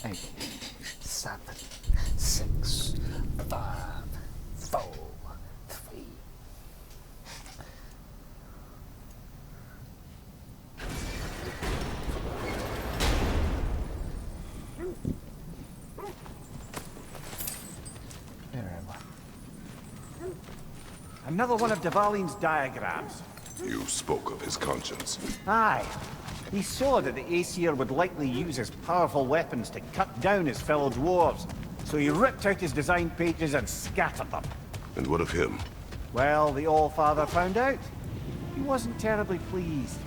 8, 7, 6, 5, 4, 3. Where am I? Another one of Dvalin's diagrams. You spoke of his conscience. Aye. He saw that the Aesir would likely use his powerful weapons to cut down his fellow dwarves, so he ripped out his design pages and scattered them. And what of him? Well, the All-Father found out. He wasn't terribly pleased.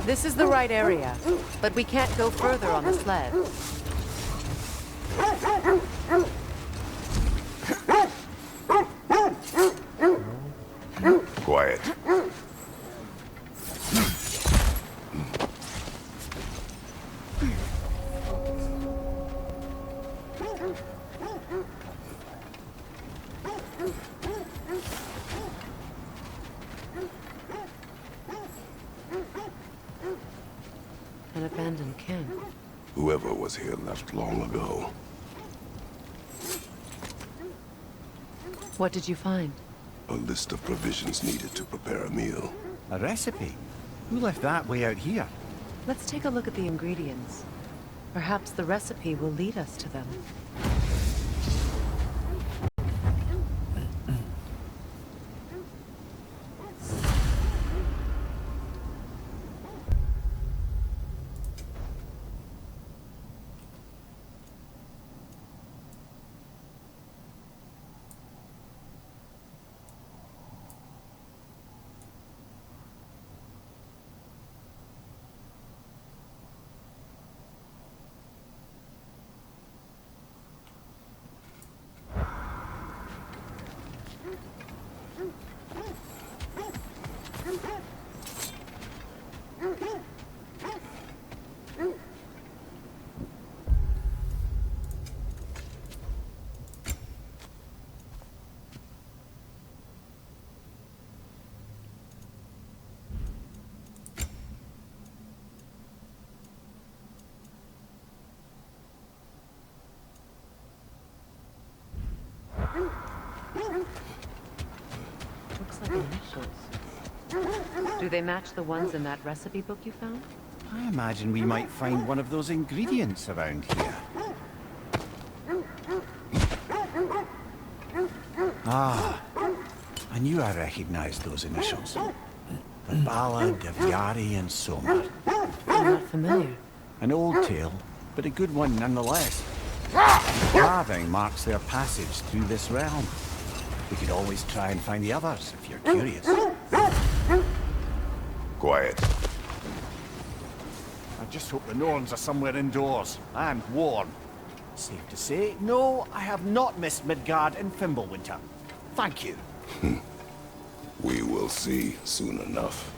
This is the right area, but we can't go further on the sled. Quiet. An abandoned camp. Whoever was here left long ago. What did you find? A list of provisions needed to prepare a meal. A recipe? Who left that way out here? Let's take a look at the ingredients. Perhaps the recipe will lead us to them. they match the ones in that recipe book you found? I imagine we might find one of those ingredients around here. Ah, I knew I recognized those initials. The Ballad of Yari and Somar. I'm not familiar. An old tale, but a good one nonetheless. The carving marks their passage through this realm. We could always try and find the others, if you're curious. Quiet. I just hope the Norns are somewhere indoors, and warm. Safe to say, no, I have not missed Midgard in Fimbulwinter. Thank you. We will see soon enough.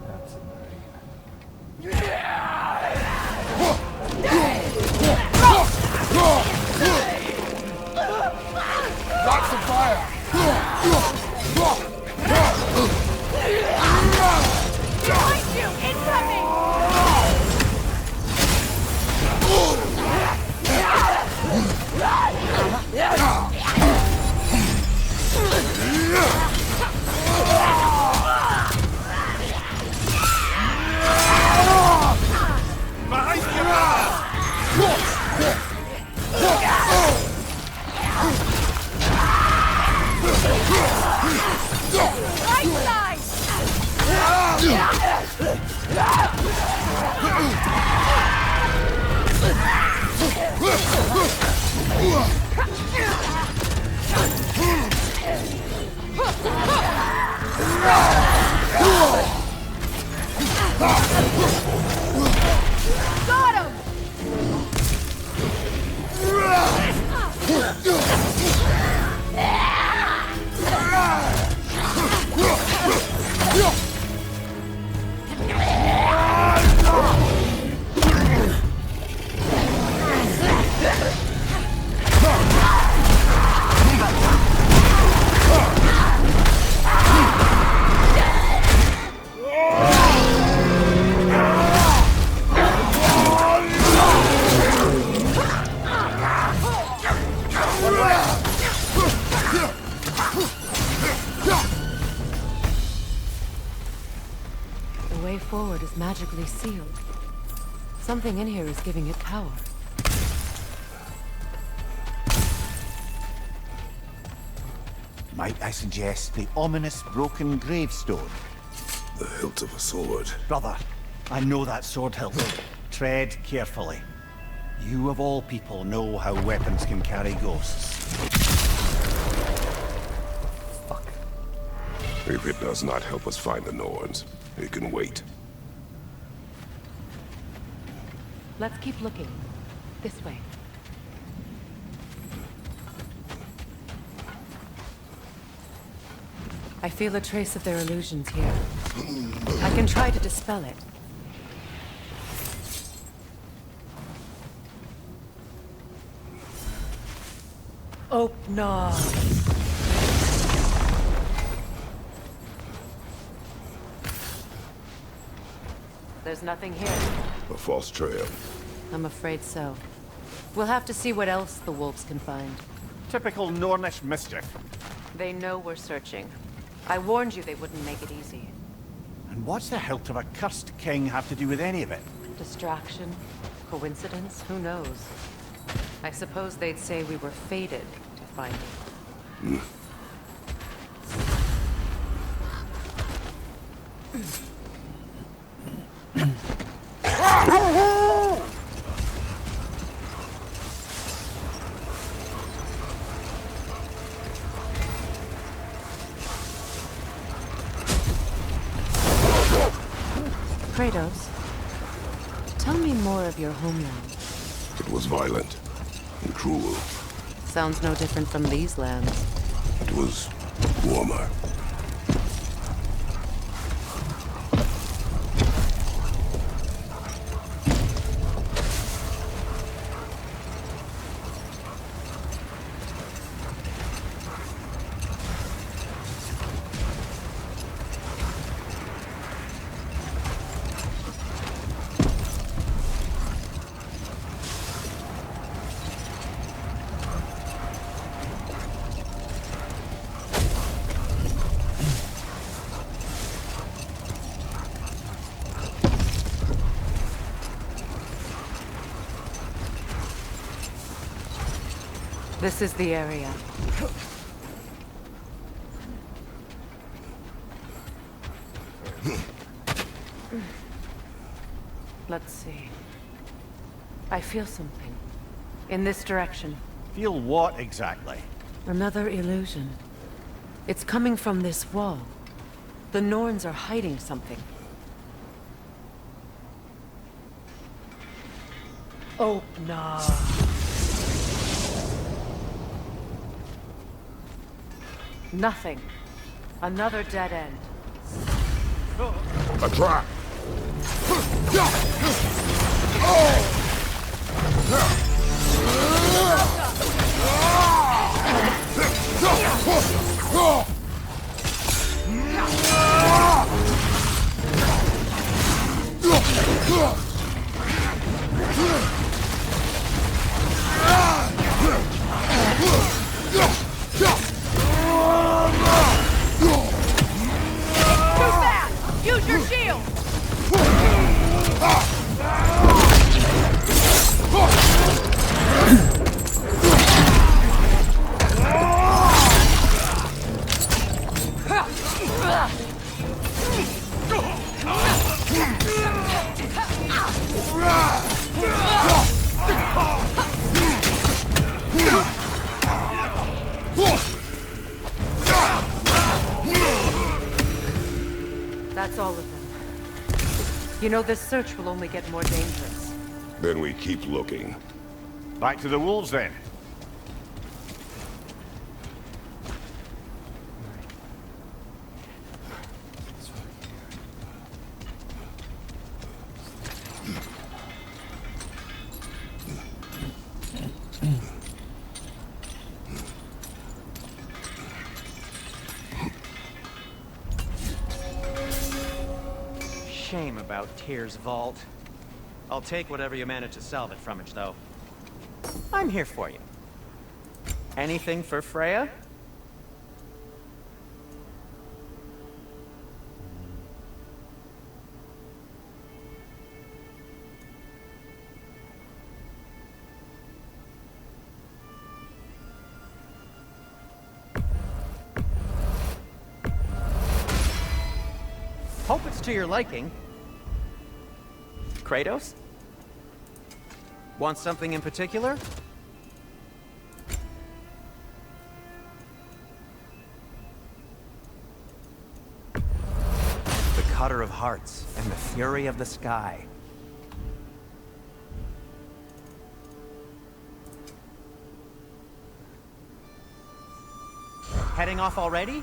That's annoying. Lots of fire! Behind you! Incoming! Right side! Got him! The way forward is magically sealed. Something in here is giving it power. Might I suggest the ominous broken gravestone? The hilt of a sword. Brother, I know that sword hilt. Tread carefully. You of all people know how weapons can carry ghosts. Fuck. If it does not help us find the Norns, it can wait. Let's keep looking. This way. I feel a trace of their illusions here. I can try to dispel it. Opna. There's nothing here. A false trail. I'm afraid so. We'll have to see what else the wolves can find. Typical Nornish mischief. They know we're searching. I warned you they wouldn't make it easy. And what's the hilt of a cursed king have to do with any of it? Distraction? Coincidence? Who knows? I suppose they'd say we were fated to find it. Kratos, tell me more of your homeland. It was violent and cruel. Sounds no different from these lands. It was warmer. This is the area. Let's see. I feel something. In this direction. Feel what exactly? Another illusion. It's coming from this wall. The Norns are hiding something. Oh, no. Nothing. Another dead end. A trap! Too fast! Use your shield! That's all of them. You know, this search will only get more dangerous. Then we keep looking. Back to the wolves then. Shame about Tyr's vault. I'll take whatever you manage to salvage from it, though. I'm here for you. Anything for Freya? Hope it's to your liking. Kratos? Want something in particular? The Cutter of Hearts and the Fury of the Sky. Heading off already?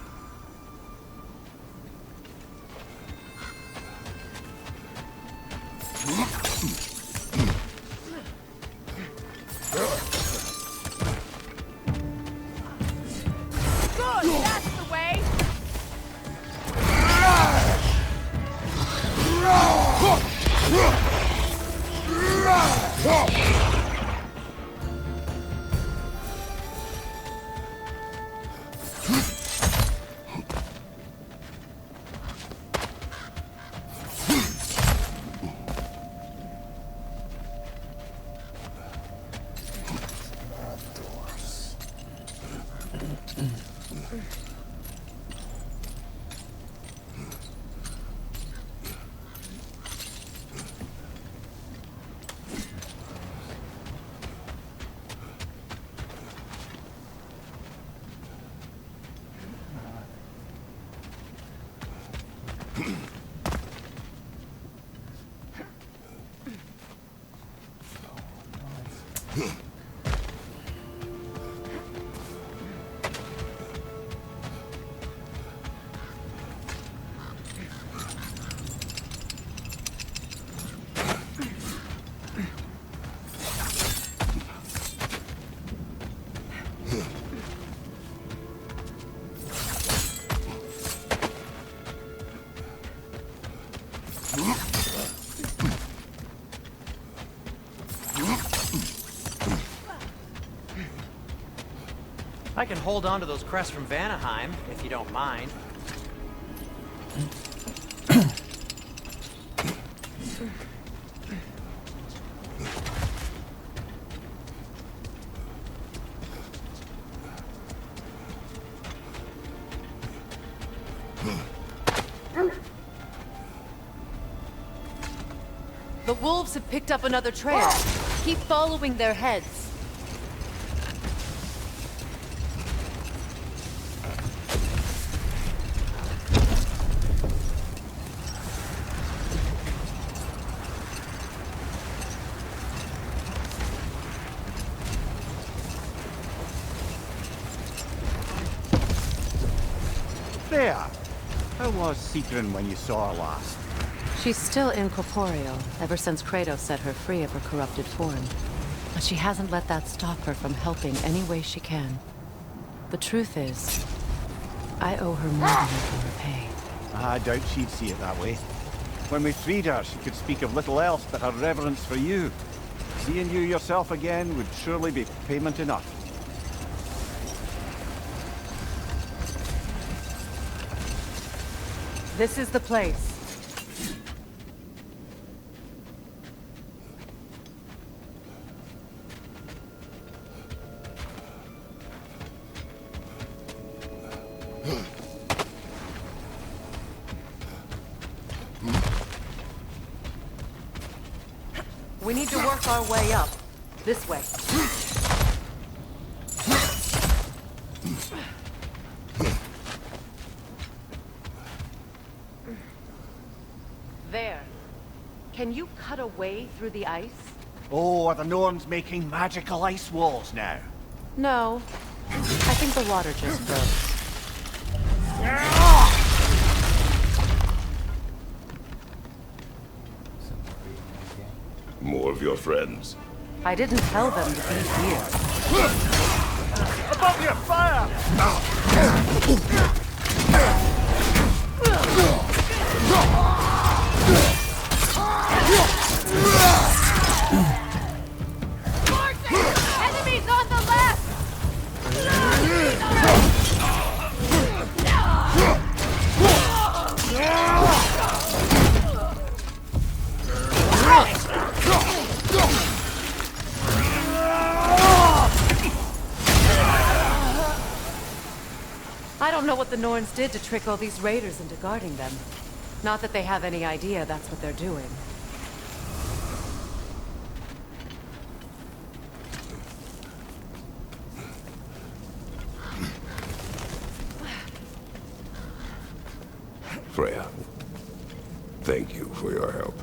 Good! That's the way! I can hold on to those crests from Vanaheim, if you don't mind. The wolves have picked up another trail. Keep following their heads. There. How was Sigrun when you saw her last? She's still incorporeal, ever since Kratos set her free of her corrupted form. But she hasn't let that stop her from helping any way she can. The truth is, I owe her more than I can repay. I doubt she'd see it that way. When we freed her, she could speak of little else but her reverence for you. Seeing you yourself again would surely be payment enough. This is the place. We need to work our way up. This way. There. Can you cut a way through the ice? Oh, are the Norns making magical ice walls now? No. I think the water just froze. More of your friends. I didn't tell them to be here. Above you, fire! Enemies on the left! I don't know what the Norns did to trick all these raiders into guarding them. Not that they have any idea that's what they're doing. Freya, thank you for your help.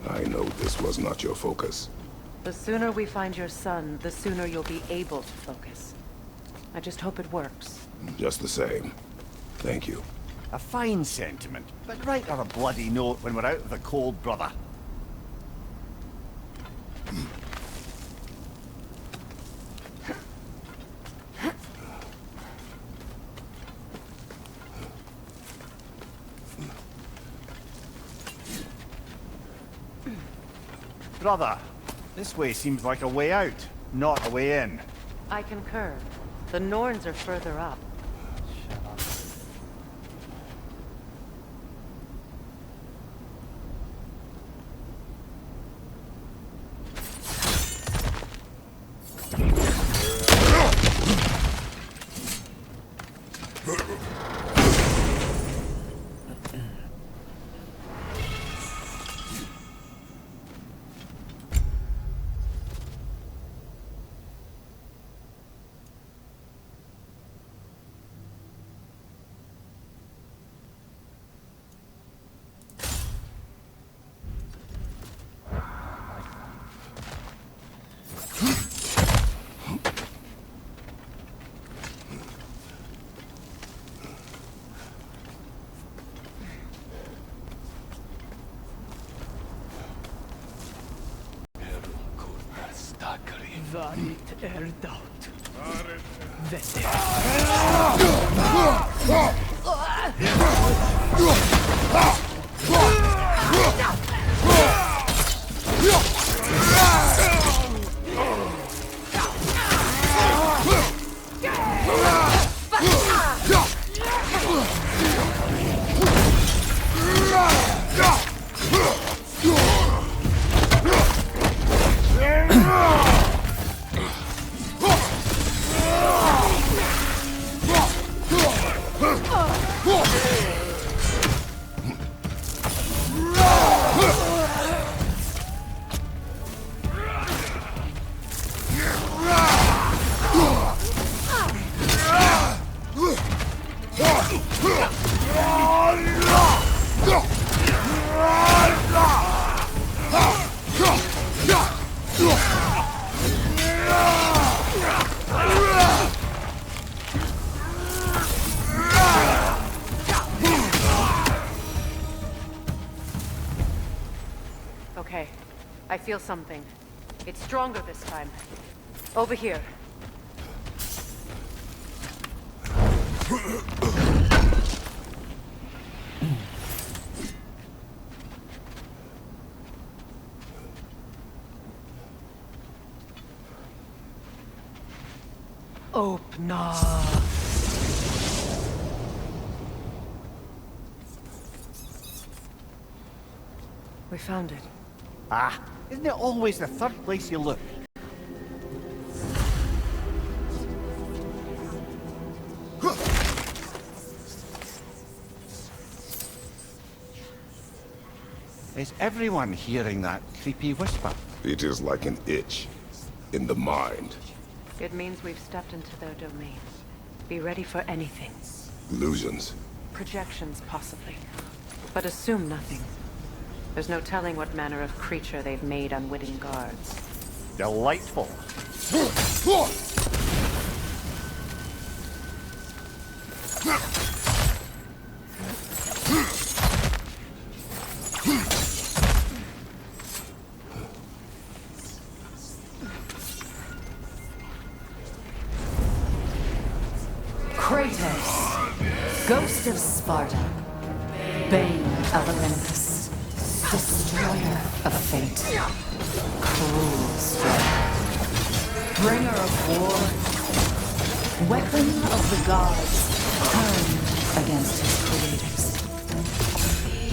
I know this was not your focus. The sooner we find your son, the sooner you'll be able to focus. I just hope it works. Just the same. Thank you. A fine sentiment, but write her a bloody note when we're out of the cold, brother. Brother, this way seems like a way out, not a way in. I concur. The Norns are further up. Shut up. Varit erdaut. Okay, I feel something. It's stronger this time. Over here. Open up. We found it. Ah, isn't it always the third place you look? Is everyone hearing that creepy whisper? It is like an itch in the mind. It means we've stepped into their domain. Be ready for anything. Illusions. Projections, possibly. But assume nothing. There's no telling what manner of creature they've made unwitting guards. Delightful. Kratos, Ghost of Sparta, Bane of Olympus, Destroyer of Fate, Cruel Strike, Bringer of War, Weapon of the Gods, turned against his creators.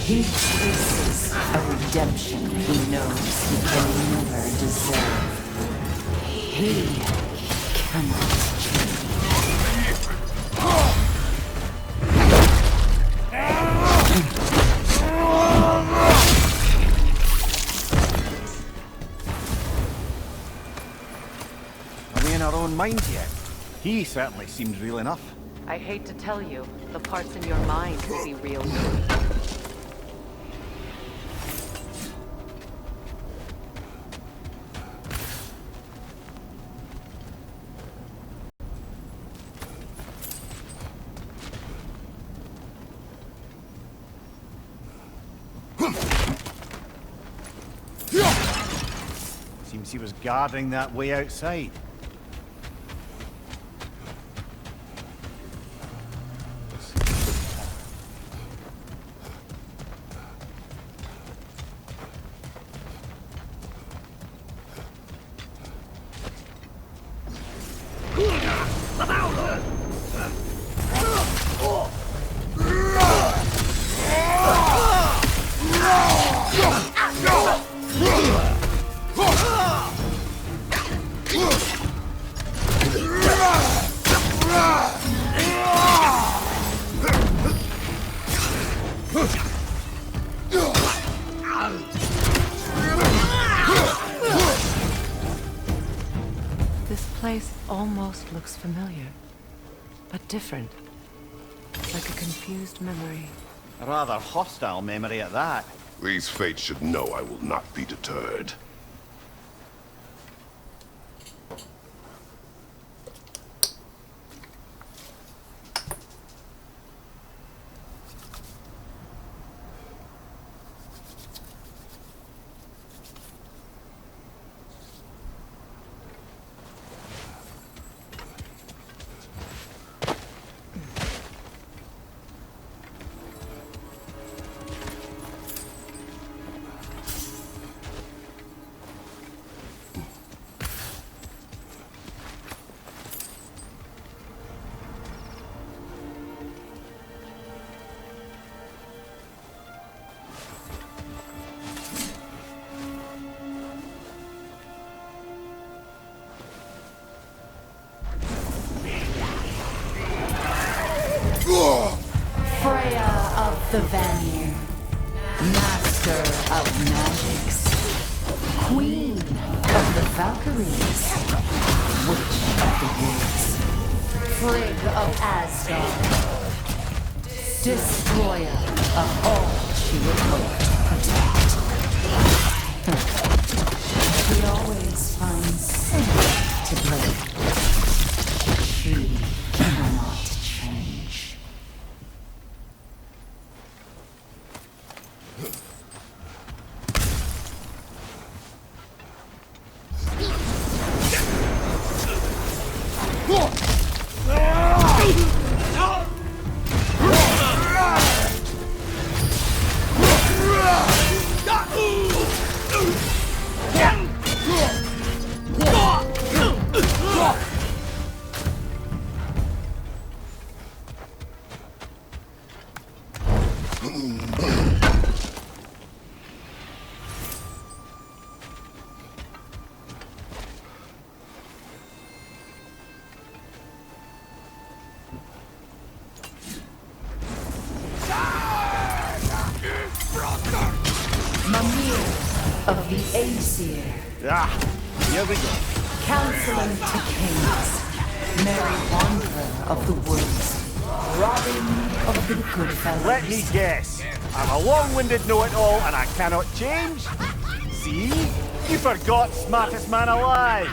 He faces a redemption he knows he can never deserve. He cannot change. Are we in our own minds yet? He certainly seems real enough. I hate to tell you, the parts in your mind will be real too. Seems he was guarding that way outside. This place almost looks familiar, but different. Like a confused memory. A rather hostile memory at that. These fates should know I will not be deterred. Freya of the Vanir, Master of Magics, Queen of the Valkyries, Witch of the Woods, Frigg of Asgard, Destroyer of all she would hope to protect. She always finds something to blame. She cannot change. Of the Aesir, Here we go. counseling to kings, merry wanderer of the woods, robin of the good fellows. Let me guess. I'm a long-winded know-it-all and I cannot change? See? You forgot smartest man alive.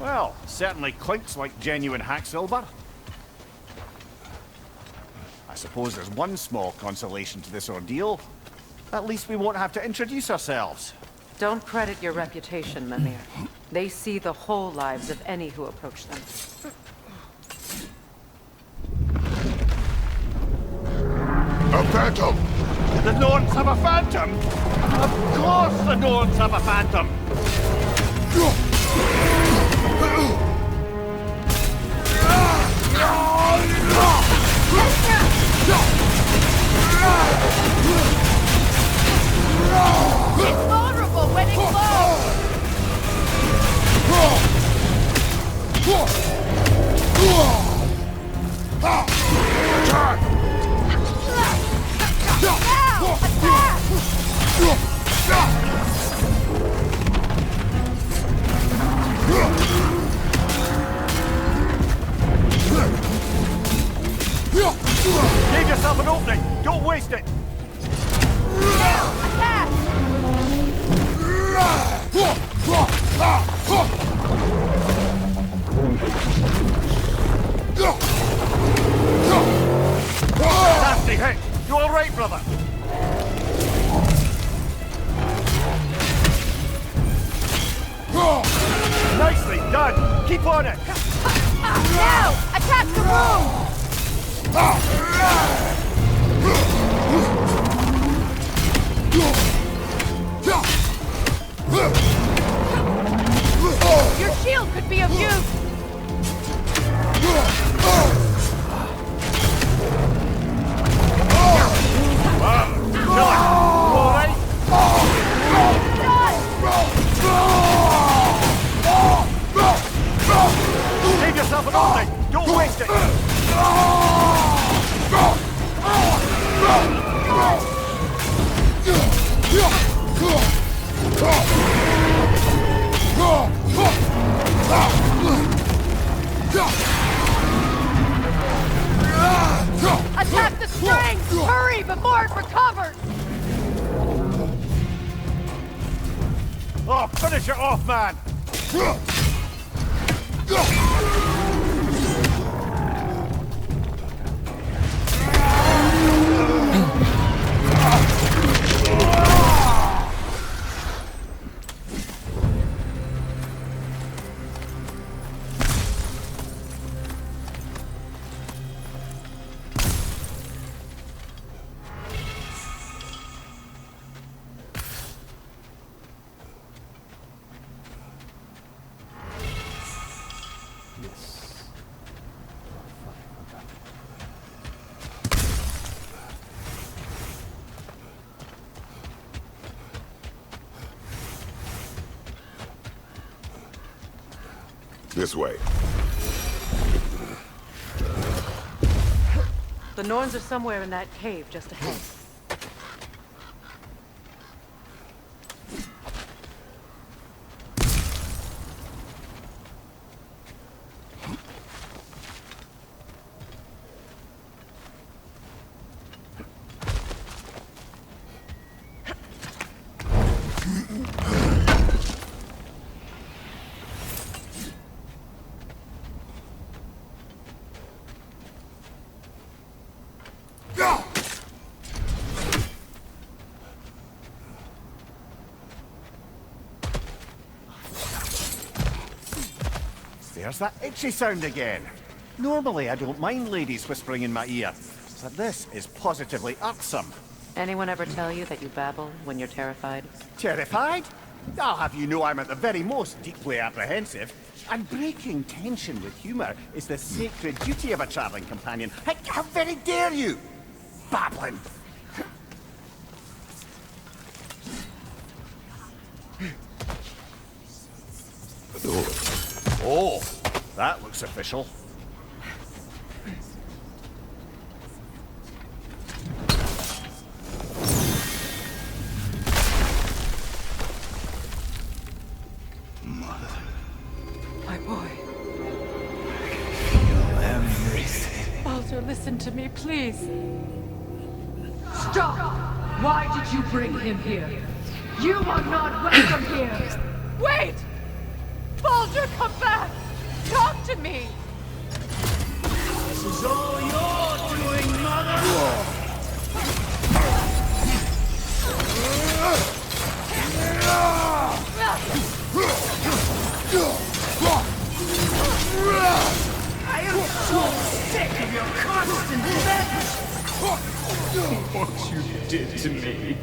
Well, certainly clinks like genuine hack silver. I suppose there's one small consolation to this ordeal. At least we won't have to introduce ourselves. Don't credit your reputation, Mimir. They see the whole lives of any who approach them. A phantom! The Norns have a phantom? Of course the Norns have a phantom! It's vulnerable when it glows! Attack! Now! Give yourself an opening! Don't waste it! Attack! Nasty hit! You alright, brother? Nicely done! Keep on it! Now! Attack the room! Your shield could be of use! Give yourself an opening! Don't waste it! Attack the strings! Hurry before it recovers! Oh, finish it off, man! This way. The Norns are somewhere in that cave just ahead. There's that itchy sound again. Normally I don't mind ladies whispering in my ear, but this is positively irksome. Anyone ever tell you that you babble when you're terrified? Terrified? I'll have you know I'm at the very most deeply apprehensive. And breaking tension with humour is the sacred duty of a travelling companion. How very dare you! Babbling! The door. Oh, that looks official. My boy. Feel everything. Baldur, listen to me, please. Stop! Why did you bring him here? You are not welcome here! Wait! Baldur, come back! Talk to me! This is all you're doing, mother! I am so sick of your constant vengeance! What you did to me.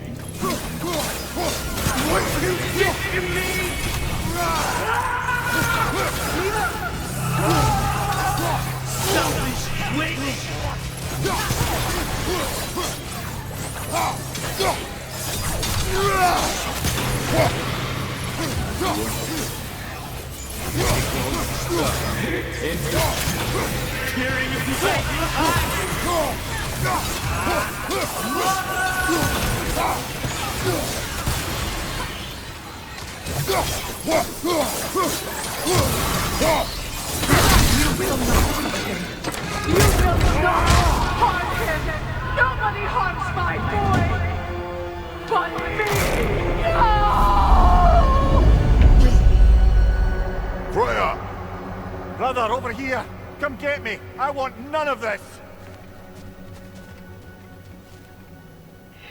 What you did to me! Selfish witch! You will not harm him! Nobody harms my boy! But me! No! Freya! Brother, over here! Come get me! I want none of this!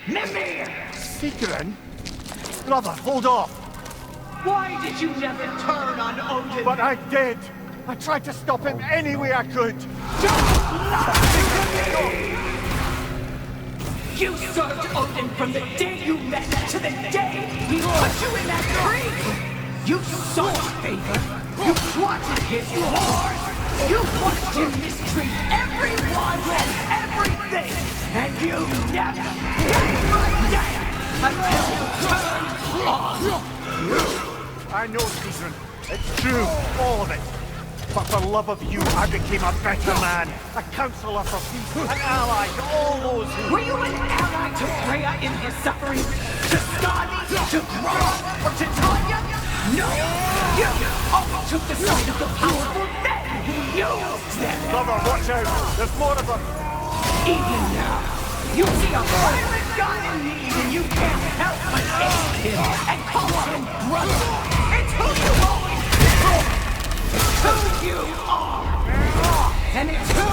Mimir! Secret? Brother, hold off! Why did you never turn on Odin? But I did! I tried to stop him any way I could! You served Odin from the day you met to the day he put you in that tree! You sought favor, you plotted his wars, you watched him mistreat everyone and everything, and you never gave a damn until you turned on. I know, Caesar. It's true, all of it. But for love of you, I became a better man. A counselor for peace, an ally to all those who... Were you an ally to Freya in her suffering? To Skadi? To Grog? Or to Tanya? No! You always took the side of the powerful men who used them! Brother, watch out! There's more of them! Even now, you see a violent god in need and you can't help but hate him and call him brother! It's who you always been! It's who you are! And it's who...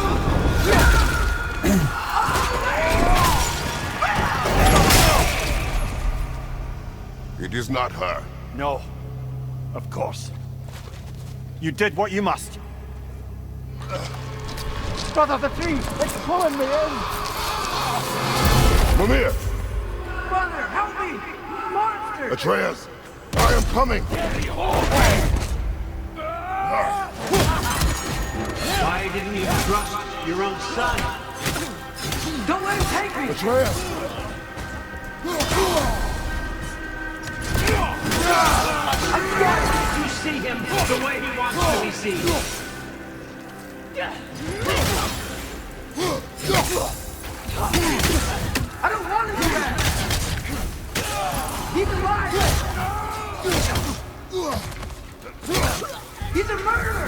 It is not her. No. Of course. You did what you must. Brother, the tree! It's pulling me in! Mimir! Brother, help me! Monster! Atreus! I am coming! Why didn't you trust your own son? Don't let him take me! Atreus! Why did you see him the way he wants to be seen. I don't want to do that! He's alive! He's a murderer!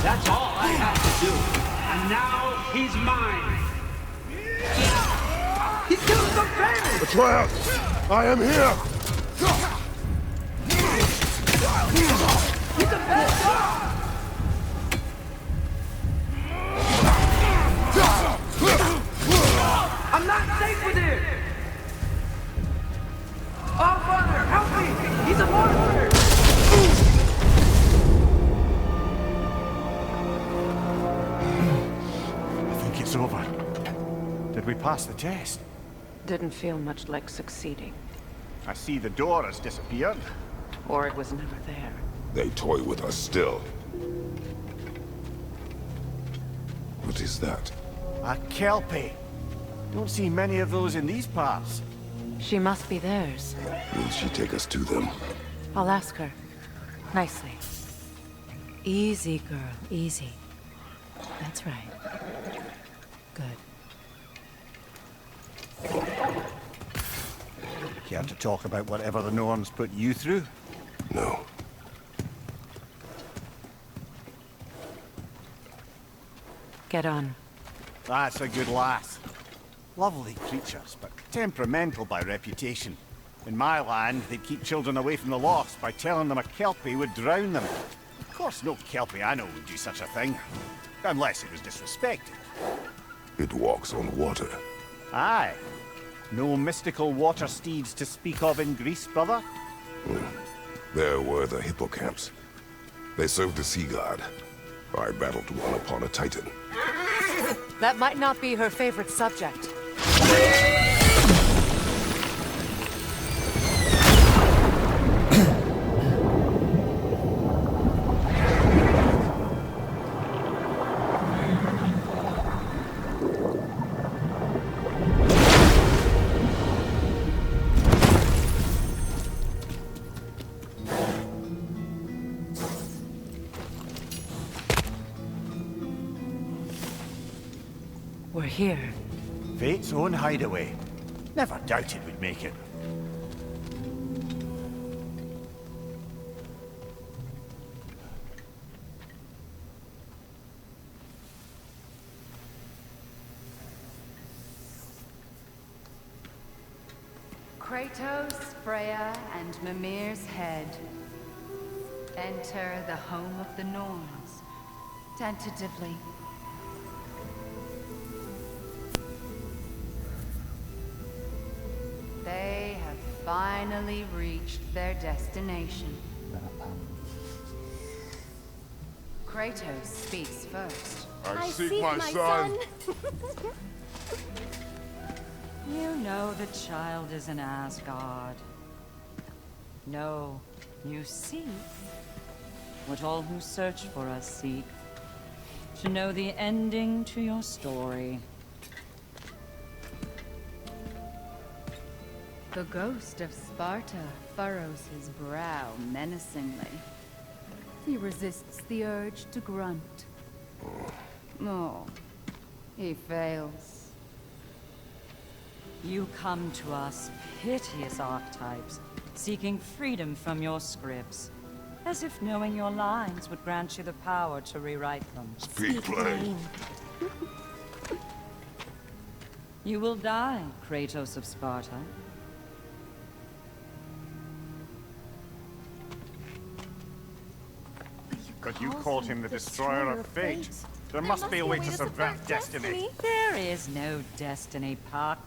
That's all I have to do. And now he's mine. He's killing some family! Atreus! I am here! He's a bad dog! I'm not safe with him! Oh, Father, help me! He's a monster! I think it's over. Did we pass the test? Didn't feel much like succeeding. I see the door has disappeared. Or it was never there. They toy with us still. What is that? A kelpie. Don't see many of those in these parts. She must be theirs. Will she take us to them? I'll ask her. Nicely. Easy, girl. Easy. That's right. Good. Care to talk about whatever the Norns put you through? No. Get on. That's a good lass. Lovely creatures, but temperamental by reputation. In my land, they'd keep children away from the lost by telling them a kelpie would drown them. Of course, no kelpie I know would do such a thing. Unless it was disrespected. It walks on water. Aye. No mystical water steeds to speak of in Greece, brother? There were the hippocamps. They served the sea god. I battled one upon a titan. That might not be her favorite subject. We're here. Fate's own hideaway. Never doubted we'd make it. Kratos, Freya, and Mimir's head. Enter the home of the Norns. Tentatively. They have finally reached their destination. Kratos speaks first. I seek my son. You know the child is in Asgard. No, you seek what all who search for us seek. To know the ending to your story. The ghost of Sparta furrows his brow menacingly. He resists the urge to grunt. Oh, he fails. You come to us, piteous archetypes, seeking freedom from your scripts. As if knowing your lines would grant you the power to rewrite them. Speak plain. You will die, Kratos of Sparta. But you called him the destroyer of fate. There must be a way to subvert destiny. There is no destiny, Puck.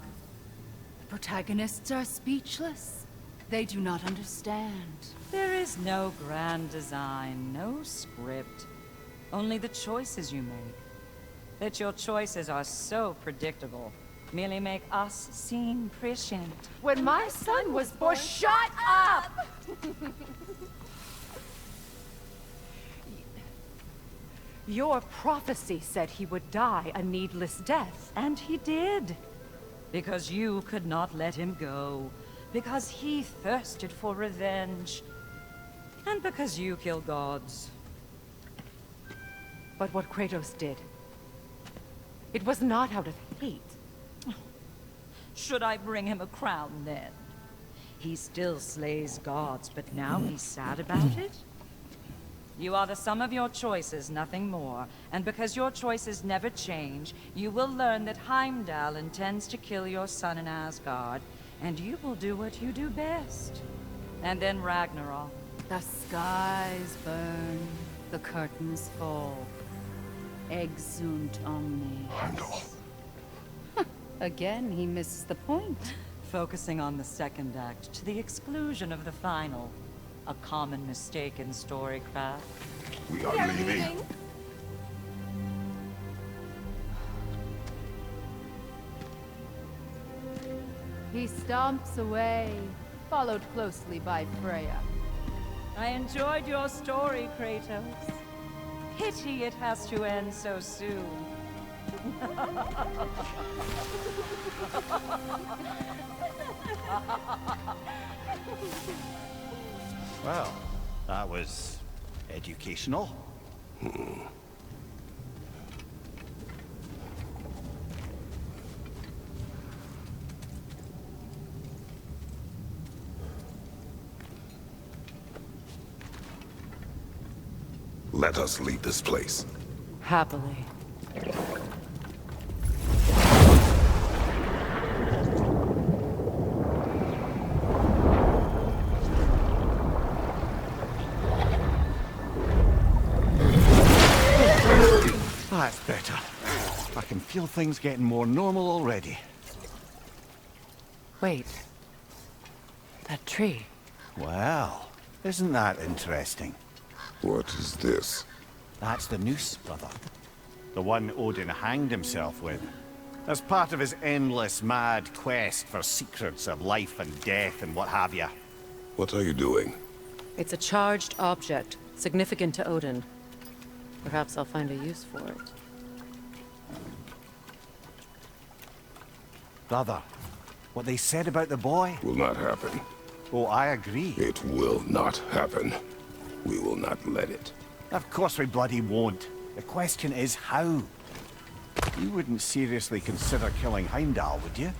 Protagonists are speechless. They do not understand. There is no grand design, no script. Only the choices you make. That your choices are so predictable, merely make us seem prescient. When my son was born, shut up! Your prophecy said he would die a needless death. And he did. Because you could not let him go. Because he thirsted for revenge. And because you kill gods. But what Kratos did, it was not out of hate. Should I bring him a crown then? He still slays gods, but now he's sad about it? You are the sum of your choices, nothing more. And because your choices never change, you will learn that Heimdall intends to kill your son in Asgard, and you will do what you do best. And then Ragnarok. The skies burn, the curtains fall. Exunt omne. Heimdall. Again, he misses the point. Focusing on the second act to the exclusion of the final. A common mistake in storycraft. We are leaving. He stomps away, followed closely by Freya. I enjoyed your story, Kratos. Pity it has to end so soon. Well, that was educational. Let us leave this place. Happily. That's better. I can feel things getting more normal already. Wait. That tree. Well, isn't that interesting? What is this? That's the noose, brother. The one Odin hanged himself with. As part of his endless, mad quest for secrets of life and death and what have you. What are you doing? It's a charged object, significant to Odin. Perhaps I'll find a use for it. Brother, what they said about the boy? Will not happen. Oh, I agree. It will not happen. We will not let it. Of course we bloody won't. The question is how. You wouldn't seriously consider killing Heimdall, would you?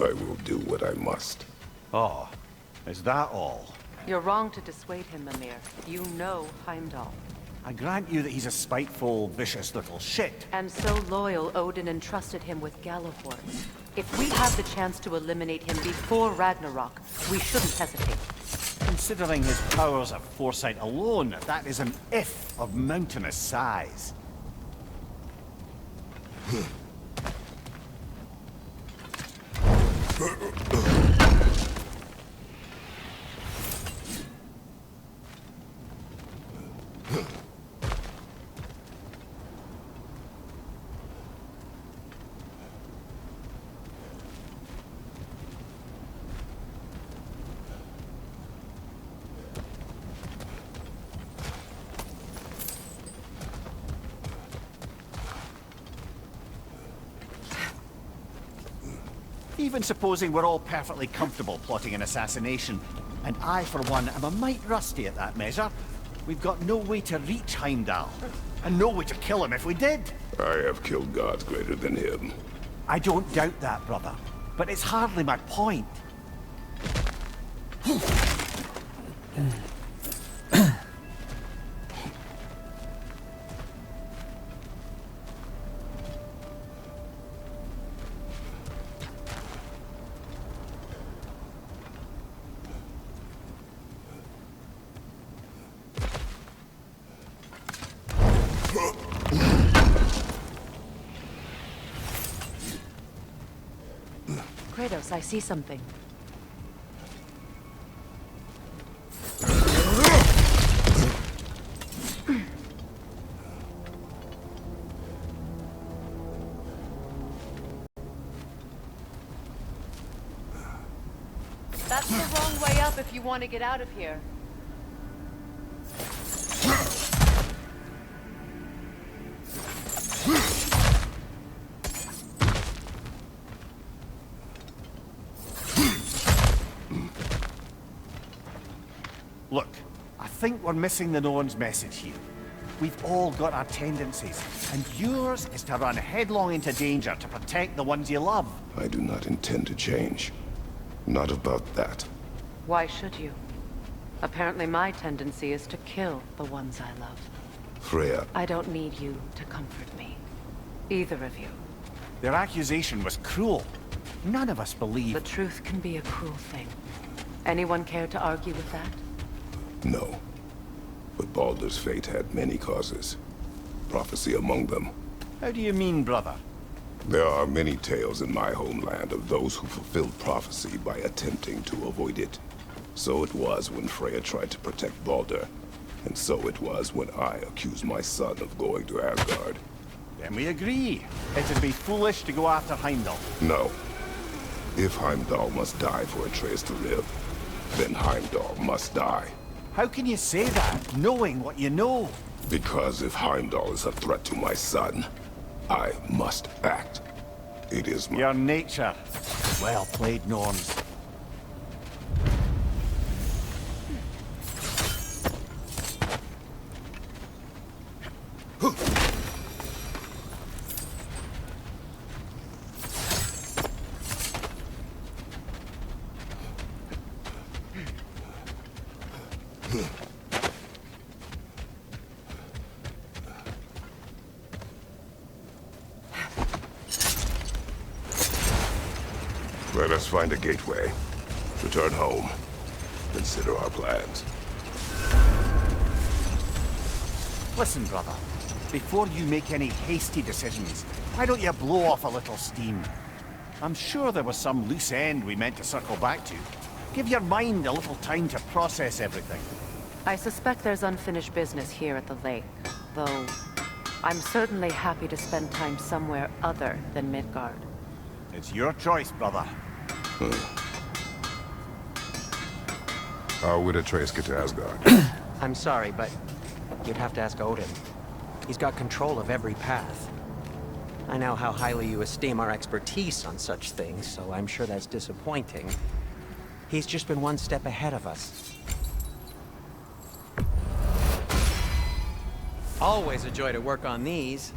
I will do what I must. Oh, is that all? You're wrong to dissuade him, Mimir. You know Heimdall. I grant you that he's a spiteful, vicious little shit. And so loyal, Odin entrusted him with Gjallarhorn. If we have the chance to eliminate him before Ragnarok, we shouldn't hesitate. Considering his powers of foresight alone, that is an if of mountainous size. Even supposing we're all perfectly comfortable plotting an assassination, and I, for one, am a mite rusty at that measure, we've got no way to reach Heimdall, and no way to kill him if we did. I have killed gods greater than him. I don't doubt that, brother, but it's hardly my point. Kratos, I see something. That's the wrong way up if you want to get out of here. Look, I think we're missing the Norn's message here. We've all got our tendencies, and yours is to run headlong into danger to protect the ones you love. I do not intend to change. Not about that. Why should you? Apparently my tendency is to kill the ones I love. Freya, I don't need you to comfort me. Either of you. Their accusation was cruel. None of us believe... The truth can be a cruel thing. Anyone care to argue with that? no. But Baldur's fate had many causes. Prophecy among them. How do you mean, brother? There are many tales in my homeland of those who fulfilled prophecy by attempting to avoid it. So it was when Freya tried to protect Baldur. And so it was when I accused my son of going to Asgard. Then we agree. It would be foolish to go after Heimdall. No. If Heimdall must die for Atreus to live, then Heimdall must die. How can you say that, knowing what you know? Because if Heimdall is a threat to my son, I must act. It is my... Your nature. Well played, Norns. Let us find a gateway. Return home. Consider our plans. Listen, brother. Before you make any hasty decisions, why don't you blow off a little steam? I'm sure there was some loose end we meant to circle back to. Give your mind a little time to process everything. I suspect there's unfinished business here at the lake, though I'm certainly happy to spend time somewhere other than Midgard. It's your choice, brother. How would Atreus get to Asgard? I'm sorry, but you'd have to ask Odin. He's got control of every path. I know how highly you esteem our expertise on such things, so I'm sure that's disappointing. He's just been one step ahead of us. Always a joy to work on these.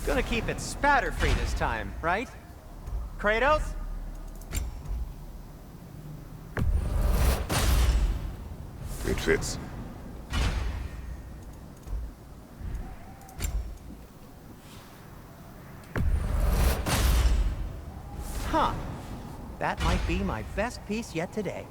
Gonna keep it spatter-free this time, right? Kratos? It fits. Huh. That might be my best piece yet today.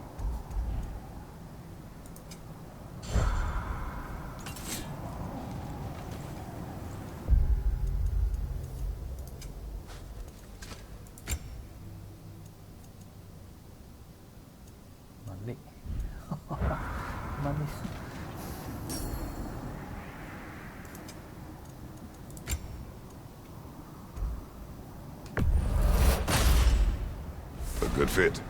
A good fit.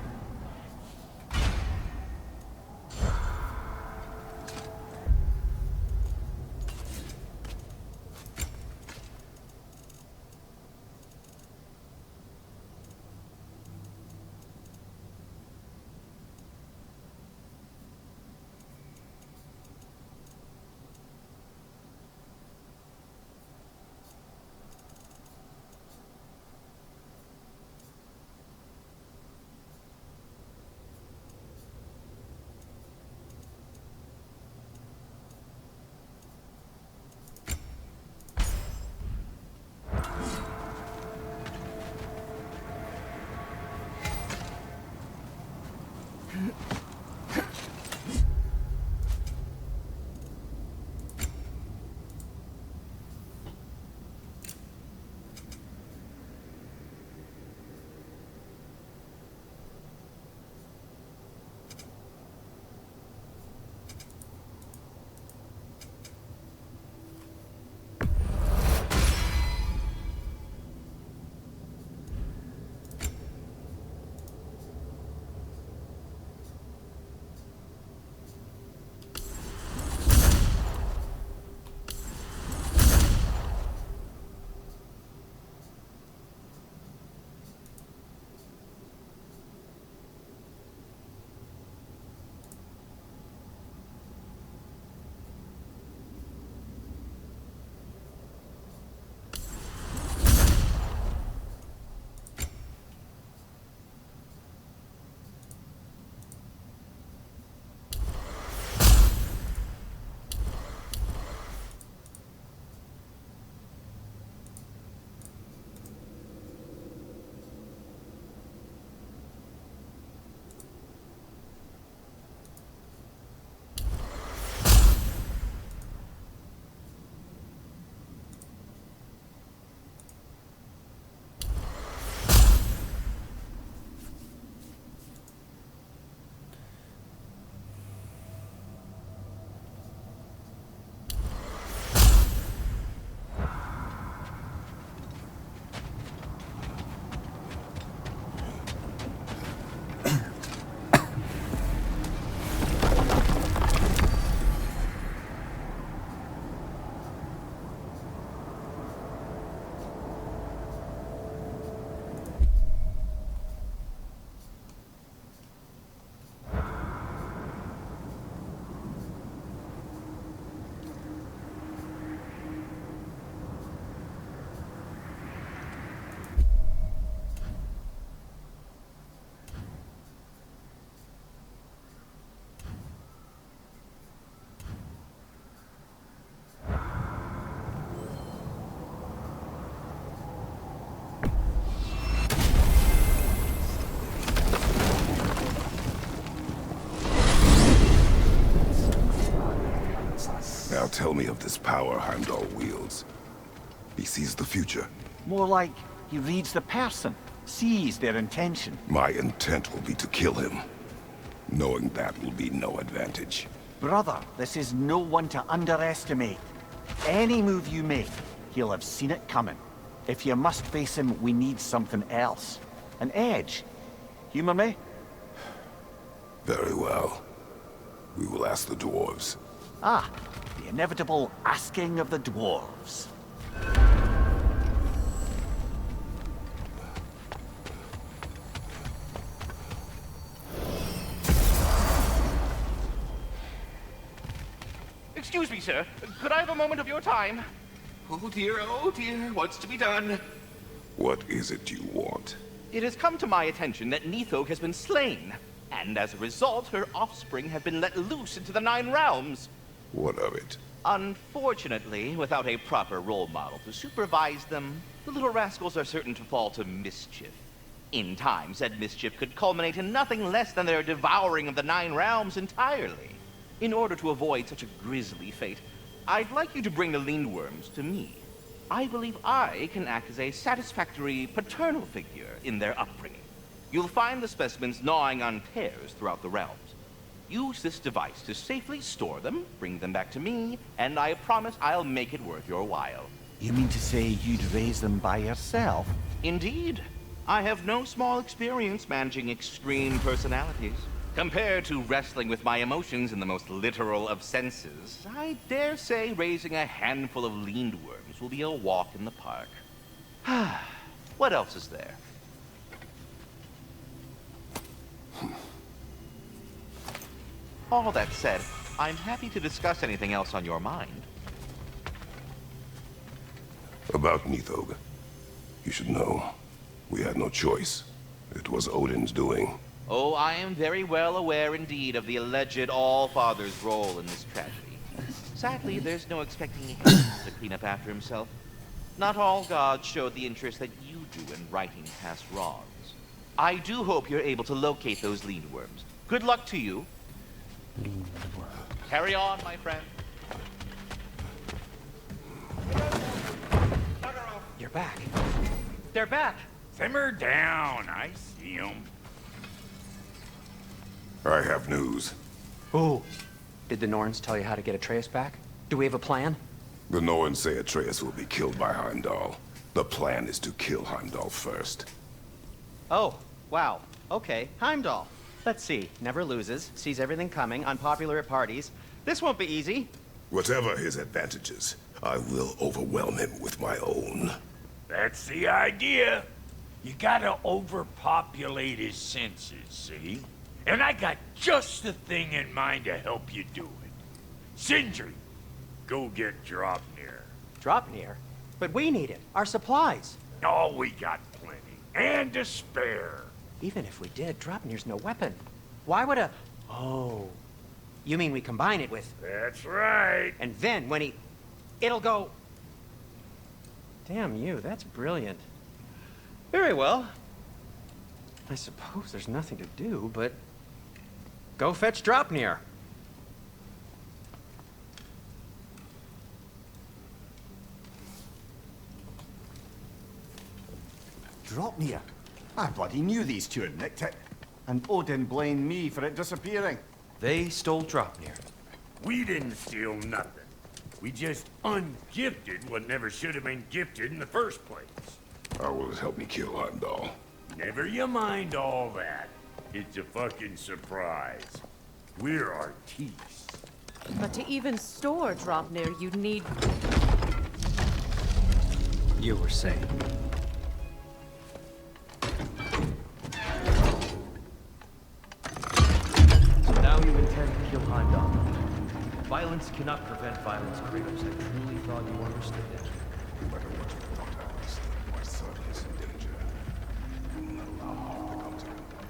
Now tell me of this power Heimdall wields. He sees the future. More like he reads the person, sees their intention. My intent will be to kill him. Knowing that will be no advantage. Brother, this is no one to underestimate. Any move you make, he'll have seen it coming. If you must face him, we need something else. An edge. Humor me? Very well. We will ask the dwarves. Ah, the inevitable asking of the dwarves. Excuse me, sir. Could I have a moment of your time? Oh dear, what's to be done? What is it you want? It has come to my attention that Nithog has been slain, and as a result, her offspring have been let loose into the Nine Realms. What of it? Unfortunately, without a proper role model to supervise them, the little rascals are certain to fall to mischief. In time, said mischief could culminate in nothing less than their devouring of the Nine Realms entirely. In order to avoid such a grisly fate, I'd like you to bring the Lindworms to me. I believe I can act as a satisfactory paternal figure in their upbringing. You'll find the specimens gnawing on pears throughout the realms. Use this device to safely store them, bring them back to me, and I promise I'll make it worth your while. You mean to say you'd raise them by yourself? Indeed. I have no small experience managing extreme personalities. Compared to wrestling with my emotions in the most literal of senses, I dare say raising a handful of Lindworms will be a walk in the park. What else is there? All that said, I'm happy to discuss anything else on your mind. About Nithog. You should know. We had no choice. It was Odin's doing. Oh, I am very well aware indeed of the alleged All-Father's role in this tragedy. Sadly, there's no expecting him to clean up after himself. Not all gods showed the interest that you do in righting past wrongs. I do hope you're able to locate those lean worms. Good luck to you. Carry on, my friend. You're back. They're back. Simmer down. I see them. I have news. Ooh. Did the Norns tell you how to get Atreus back? Do we have a plan? The Norns say Atreus will be killed by Heimdall. The plan is to kill Heimdall first. Oh, wow. Okay, Heimdall. Let's see. Never loses, sees everything coming, unpopular at parties. This won't be easy. Whatever his advantages, I will overwhelm him with my own. That's the idea. You gotta overpopulate his senses, see? And I got just the thing in mind to help you do it. Sindri, go get Draupnir. Draupnir? But we need it. Our supplies. Oh, we got plenty. And to spare. Even if we did, Draupnir's no weapon. Why would a... Oh. You mean we combine it with... That's right. And then when he... It'll go... Damn you, that's brilliant. Very well. I suppose there's nothing to do, but... Go fetch Draupnir. Draupnir? I bloody knew these two had nicked it. And Odin blamed me for it disappearing. They stole Draupnir. We didn't steal nothing. We just ungifted what never should have been gifted in the first place. How will it help me kill Heimdall? Never you mind all that. It's a fucking surprise. We're artistes. But to even store Draupnir, you'd need... You were saying. So now you intend to kill Heimdall. Violence cannot prevent violence, Kratos. I truly thought you understood that. No matter what you want, I understand my son is in danger. I will not allow harm to come to him.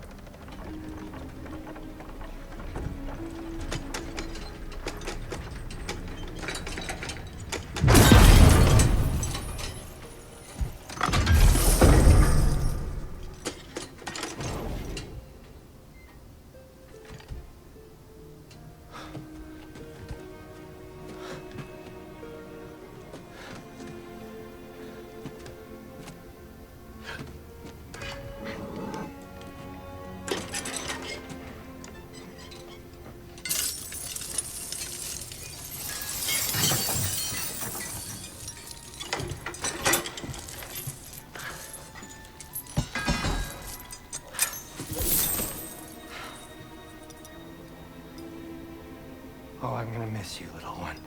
Oh, I'm gonna miss you, little one.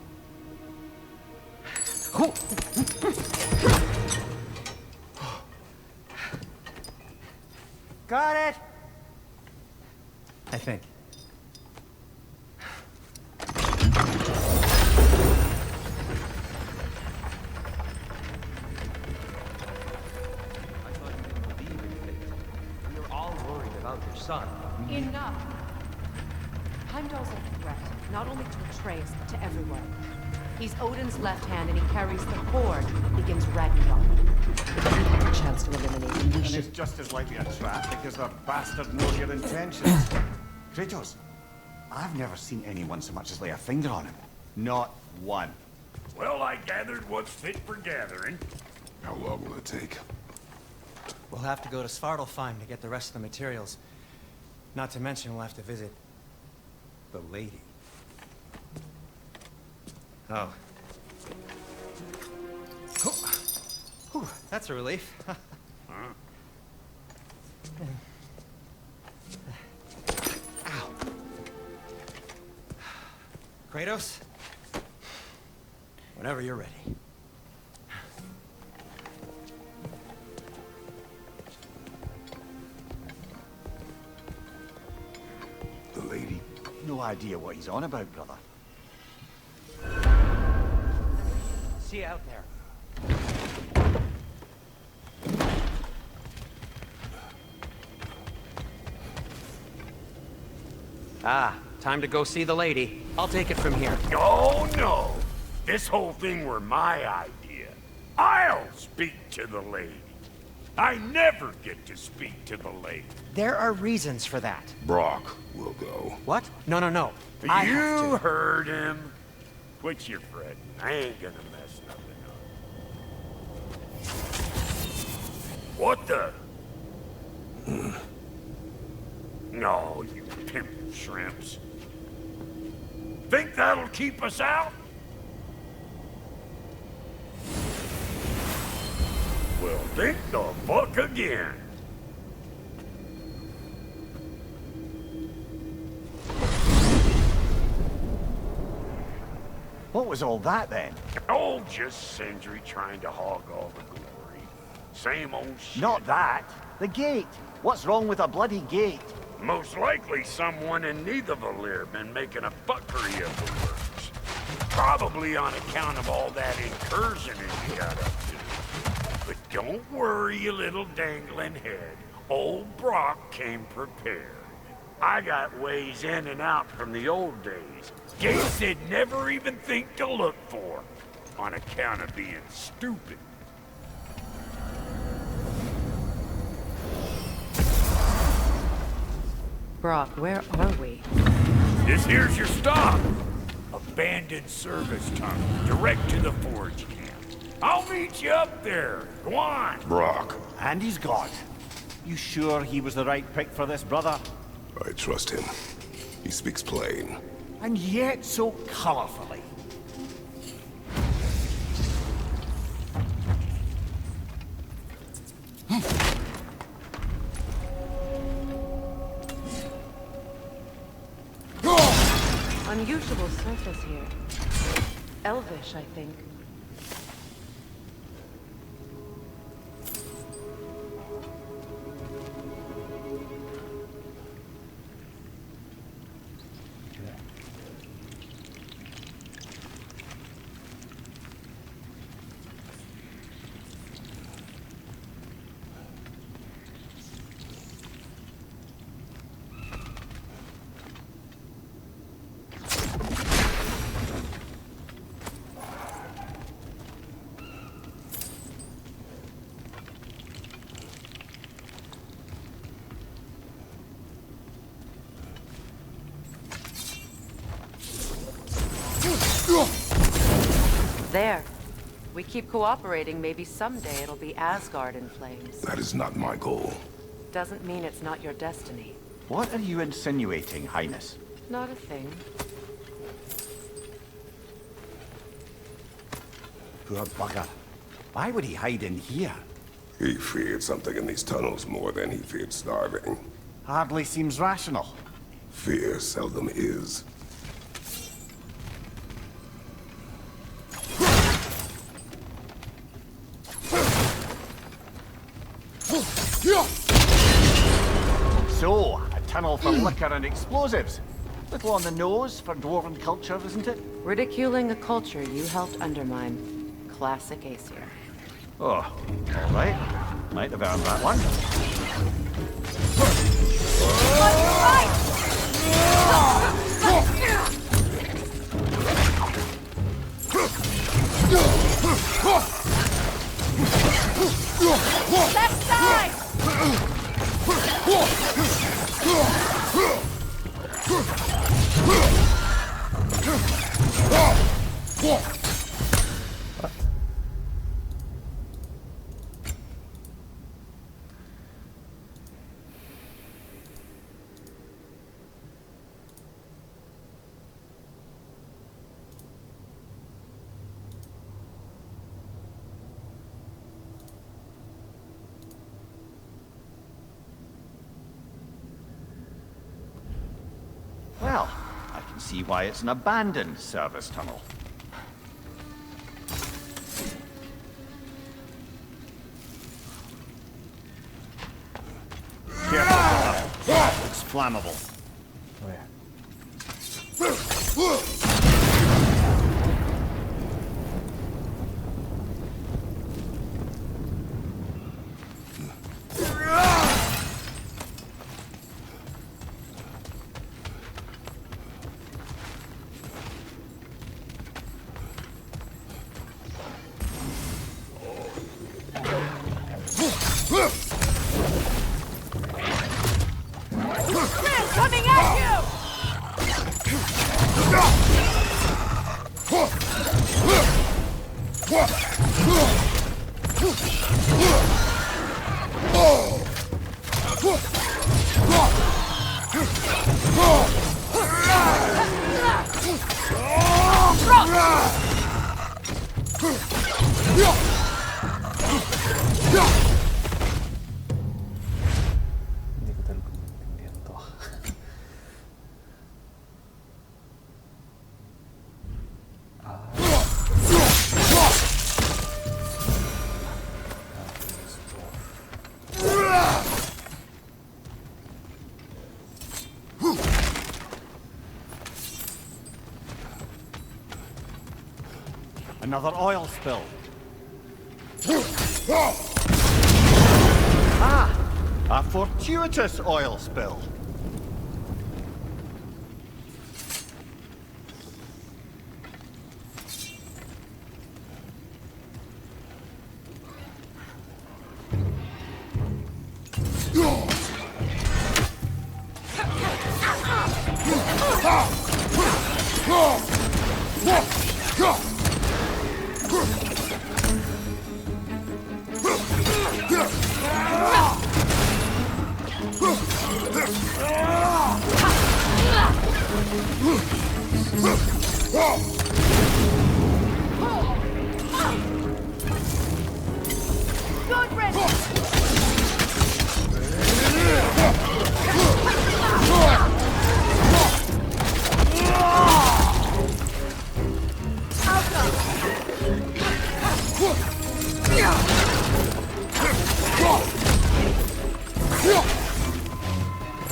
Got it! I think. I thought you didn't believe in fate. We were all worried about your son. Enough! Heimdall's a threat, not only to Atreus, but to everyone. He's Odin's left hand, and he carries the Horde that begins Ragnarok. If you have a chance to eliminate him, we And should... it's just as likely a trap because the bastard knows your intentions. Kratos, I've never seen anyone so much as lay a finger on him. Not one. Well, I gathered what's fit for gathering. How long will it take? We'll have to go to Svartalfheim to get the rest of the materials. Not to mention we'll have to visit... the lady. Oh. Whew, that's a relief. Ow. Kratos? Whenever you're ready. The lady? No idea what he's on about, brother. See you out there. Ah, time to go see the lady. I'll take it from here. Oh, no. This whole thing were my idea. I'll speak to the lady. I never get to speak to the lady. There are reasons for that. Brock will go. What? No, no, no. I have You to. heard him. Quit your fretting. I ain't gonna mess nothing up. What the? No, you pimp shrimps. Think that'll keep us out? Well, think the fuck again. What was all that then? Oh, just Sindri trying to hog all the glory. Same old shit. Not that. The gate. What's wrong with a bloody gate? Most likely someone in Nidavellir been making a fuckery of the works. Probably on account of all that incursioning you got up to. But don't worry, you little dangling head. Old Brock came prepared. I got ways in and out from the old days. Gates they'd never even think to look for. On account of being stupid. Brock, where are we? This here's your stop. Abandoned service tunnel, direct to the forge camp. I'll meet you up there. Go on. Brock. And he's gone. You sure he was the right pick for this, brother? I trust him. He speaks plain. And yet so colorfully. Unusual surface here. Elvish, I think. There. We keep cooperating, maybe someday it'll be Asgard in flames. That is not my goal. Doesn't mean it's not your destiny. What are you insinuating, Highness? Not a thing. Poor bugger. Why would he hide in here? He feared something in these tunnels more than he feared starving. Hardly seems rational. Fear seldom is. So, a tunnel for liquor and explosives. Little on the nose for dwarven culture, isn't it? Ridiculing a culture you helped undermine. Classic Aesir. Oh, all right. Might have earned that one. Left side! Well, I can see why it's an abandoned service tunnel. Careful, brother. It's flammable. Hindi ko talaga maintindihan to. Another oil spill. Ah! A fortuitous oil spill. Good riddance!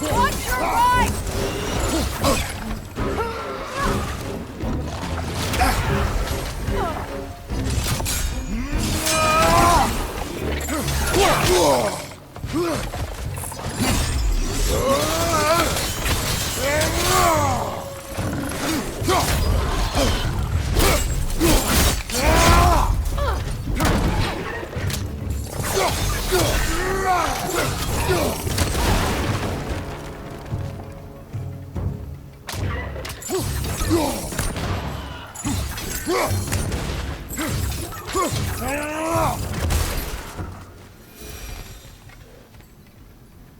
Watch your right!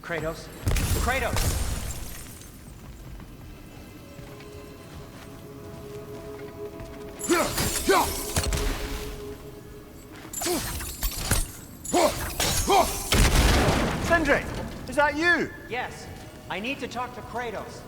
Kratos? Kratos! Sindri! Is that you? Yes. I need to talk to Kratos.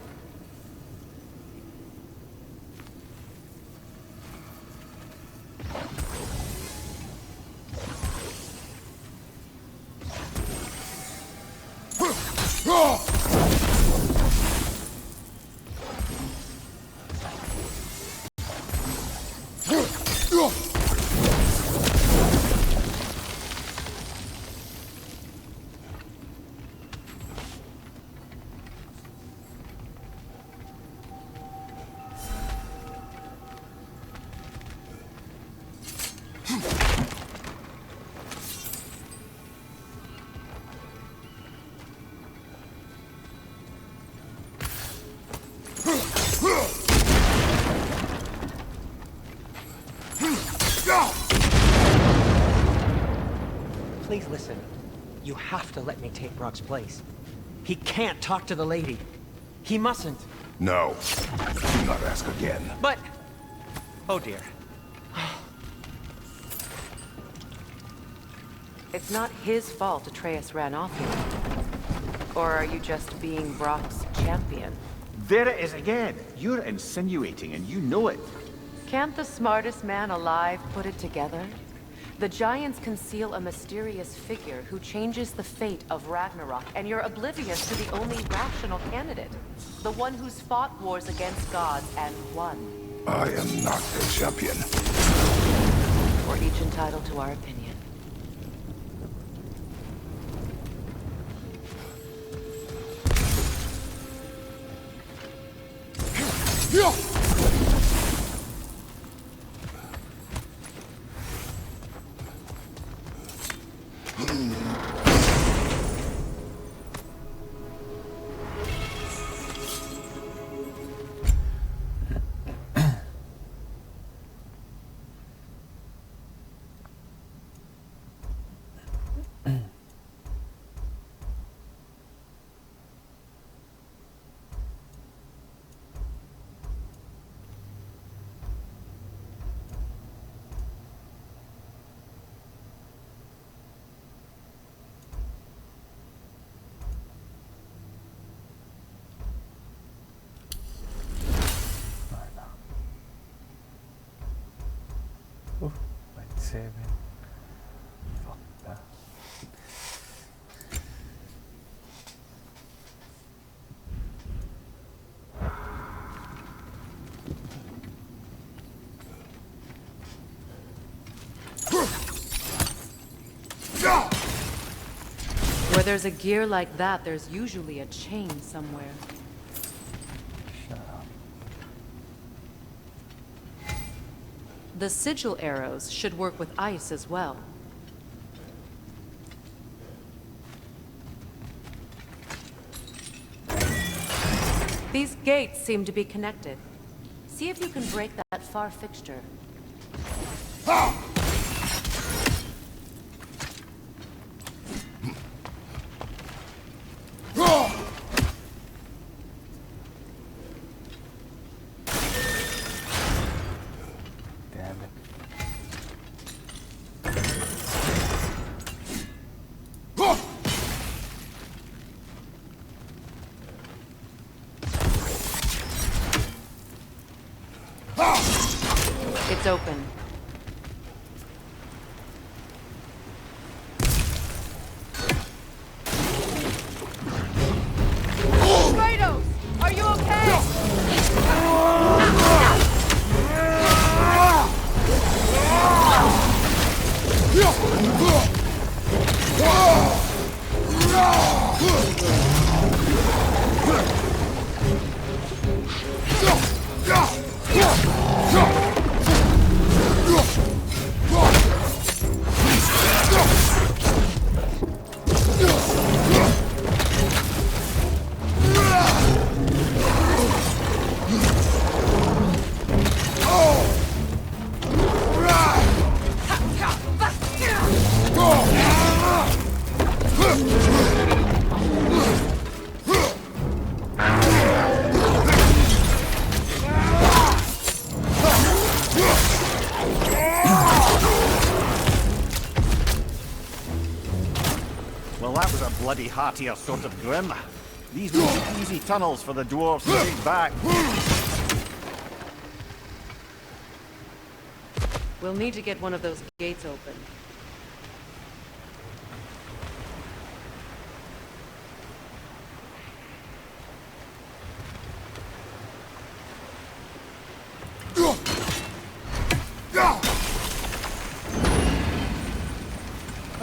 Please listen. You have to let me take Brock's place. He can't talk to the lady. He mustn't. No. Do not ask again. But... Oh dear. It's not his fault Atreus ran off here. Or are you just being Brock's champion? There it is again. You're insinuating and you know it. Can't the smartest man alive put it together? The Giants conceal a mysterious figure who changes the fate of Ragnarok, and you're oblivious to the only rational candidate. The one who's fought wars against gods and won. I am not the champion. We're each entitled to our opinion. 7. Fuck that. Where there's a gear like that, there's usually a chain somewhere. Shut up. The sigil arrows should work with ice as well. These gates seem to be connected. See if you can break that far fixture. Damn it. It's open. Kratos! Are you okay? Well, that was a bloody heartier sort of grim. These will be easy tunnels for the dwarves to dig back. We'll need to get one of those gates open.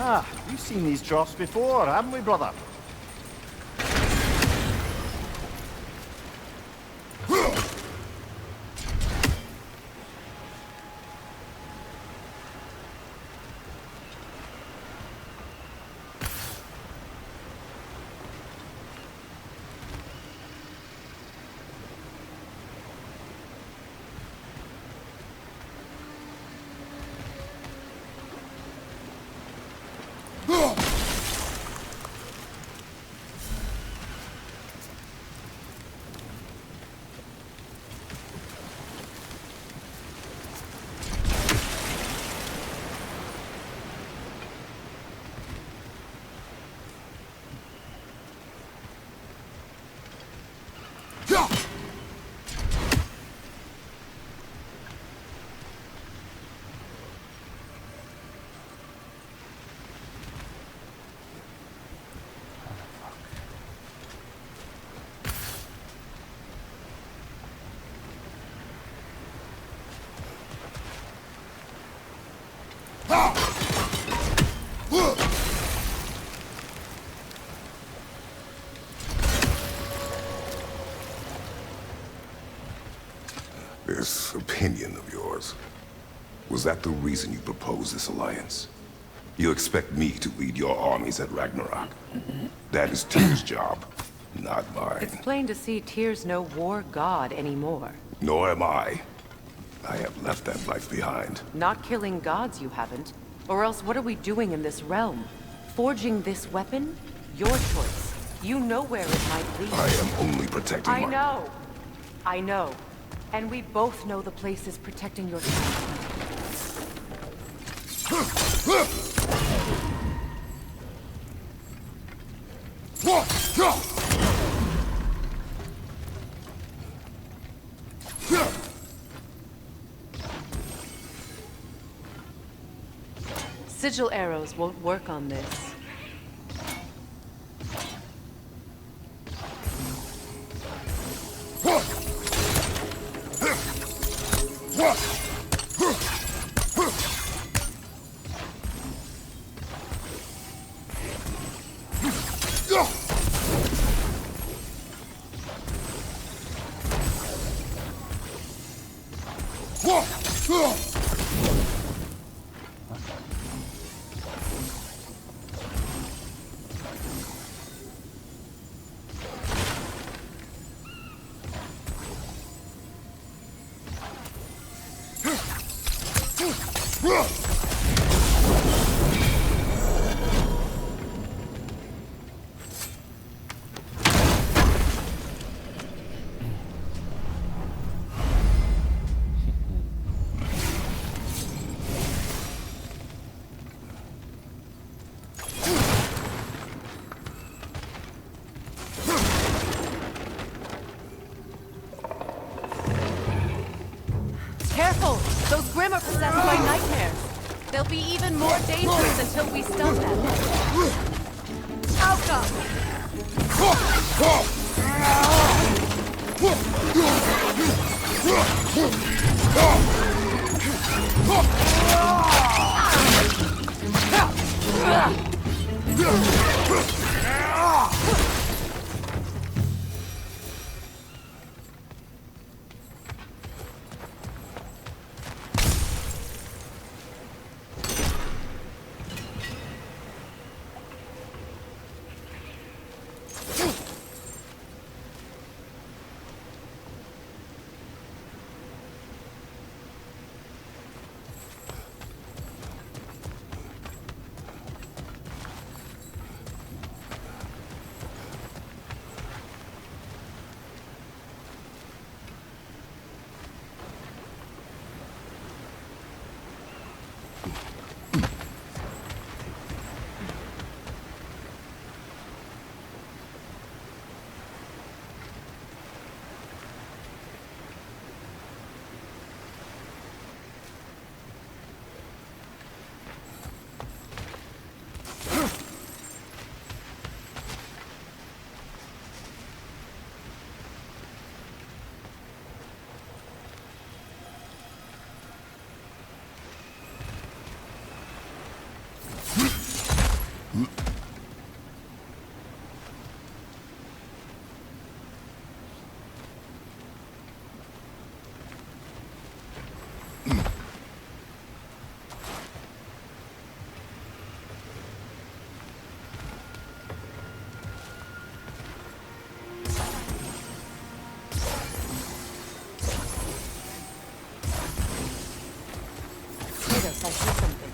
Ah, we've seen these troughs before, haven't we, brother? This opinion of yours, was that the reason you proposed this alliance? You expect me to lead your armies at Ragnarok? That is Tyr's job, not mine. It's plain to see Tyr's no war god anymore. Nor am I. I have left that life behind. Not killing gods, you haven't. Or else what are we doing in this realm? Forging this weapon? Your choice. You know where it might lead. I am only protecting I my... know. I know. And we both know the place is protecting your child. Sigil arrows won't work on this. Careful! Those Grim are possessed by nightmares. They'll be even more dangerous until we stun them. Outcome! Kratos, I see something.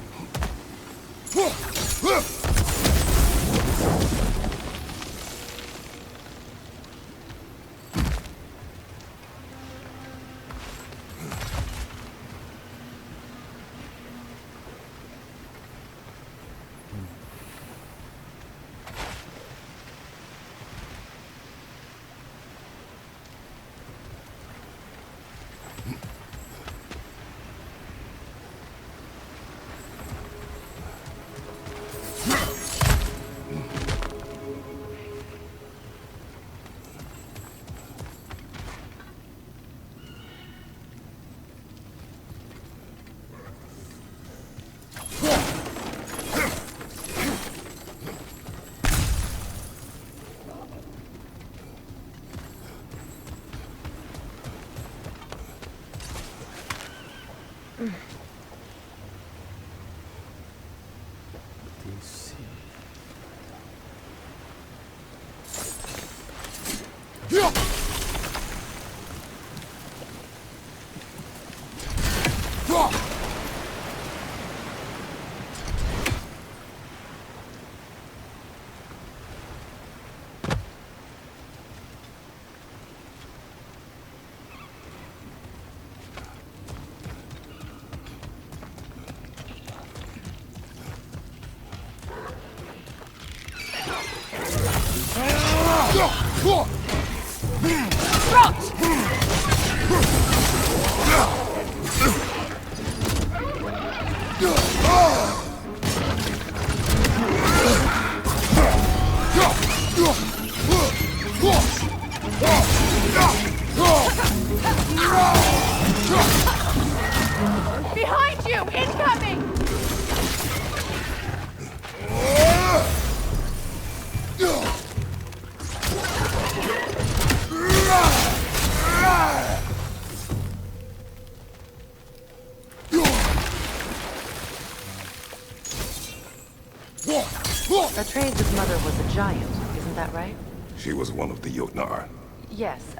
Atreus' mother was a giant, isn't that right? She was one of the Jotnar. Yes.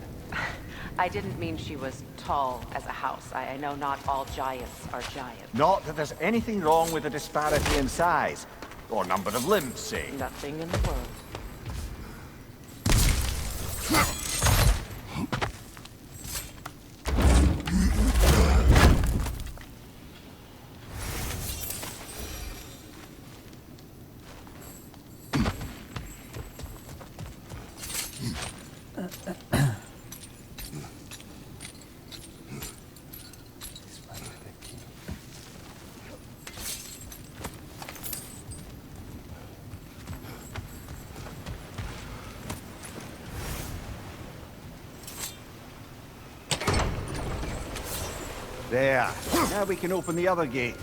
I didn't mean she was tall as a house. I know not all giants are giants. Not that there's anything wrong with the disparity in size. Or number of limbs, say. Nothing in the world. There. Now we can open the other gate.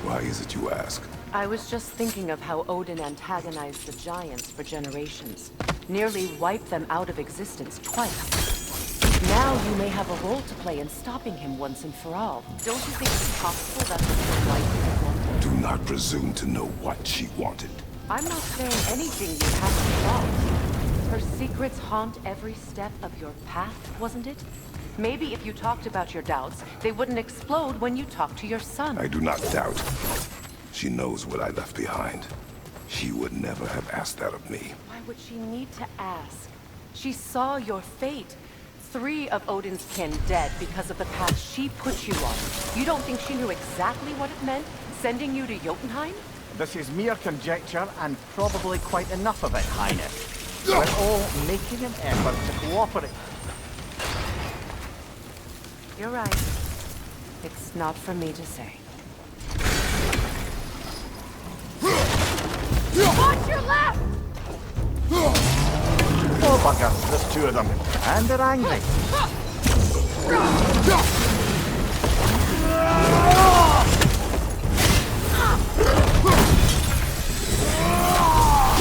Why is it you ask? I was just thinking of how Odin antagonized the giants for generations. Nearly wiped them out of existence twice. Now you may have a role to play in stopping him once and for all. Don't you think it's possible that's what your wife had wanted? Do not presume to know what she wanted. I'm not saying anything you haven't thought. Her secrets haunt every step of your path, wasn't it? Maybe if you talked about your doubts, they wouldn't explode when you talked to your son. I do not doubt. She knows what I left behind. She would never have asked that of me. Why would she need to ask? She saw your fate. 3 of Odin's kin dead because of the path she put you on. You don't think she knew exactly what it meant, sending you to Jotunheim? This is mere conjecture, and probably quite enough of it, Highness. We're all making an effort to cooperate. You're right. It's not for me to say. Watch your left! Oh, bugger. There's 2 of them. And they're angry.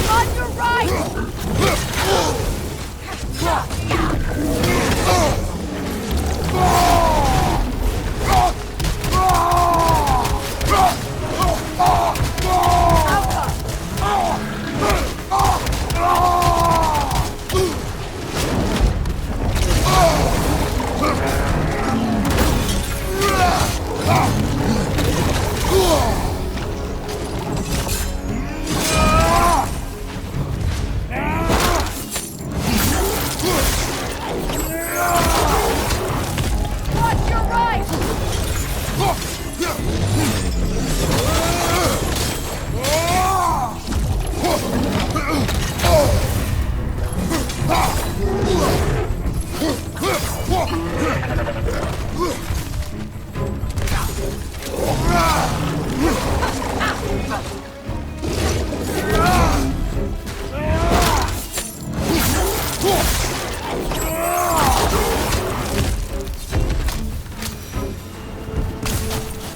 On your right! Watch your right!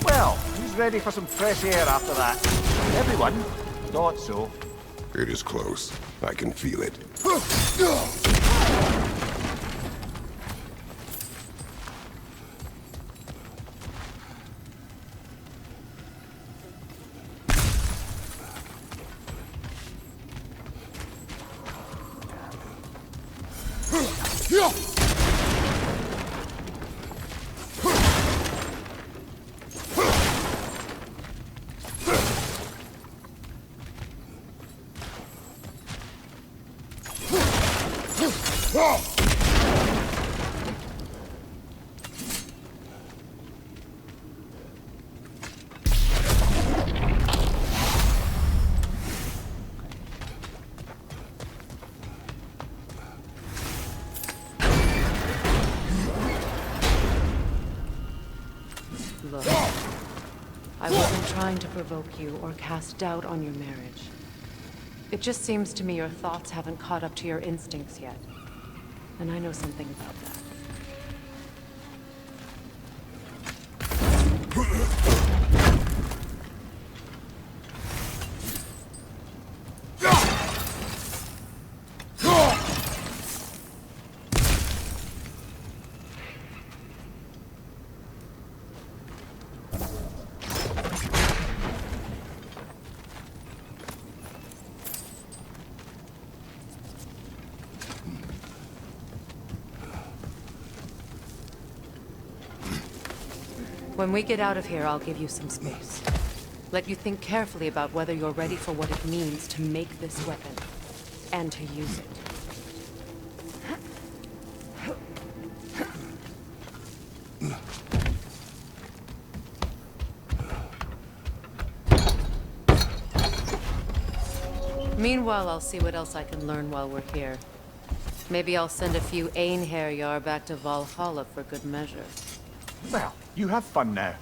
Well, who's ready for some fresh air after that? Everyone? Thought so. It is close. I can feel it. Look, I wasn't trying to provoke you or cast doubt on your marriage. It just seems to me your thoughts haven't caught up to your instincts yet. And I know something about that. When we get out of here, I'll give you some space. Let you think carefully about whether you're ready for what it means to make this weapon, and to use it. Meanwhile, I'll see what else I can learn while we're here. Maybe I'll send a few Einherjar back to Valhalla for good measure. Well, you have fun now.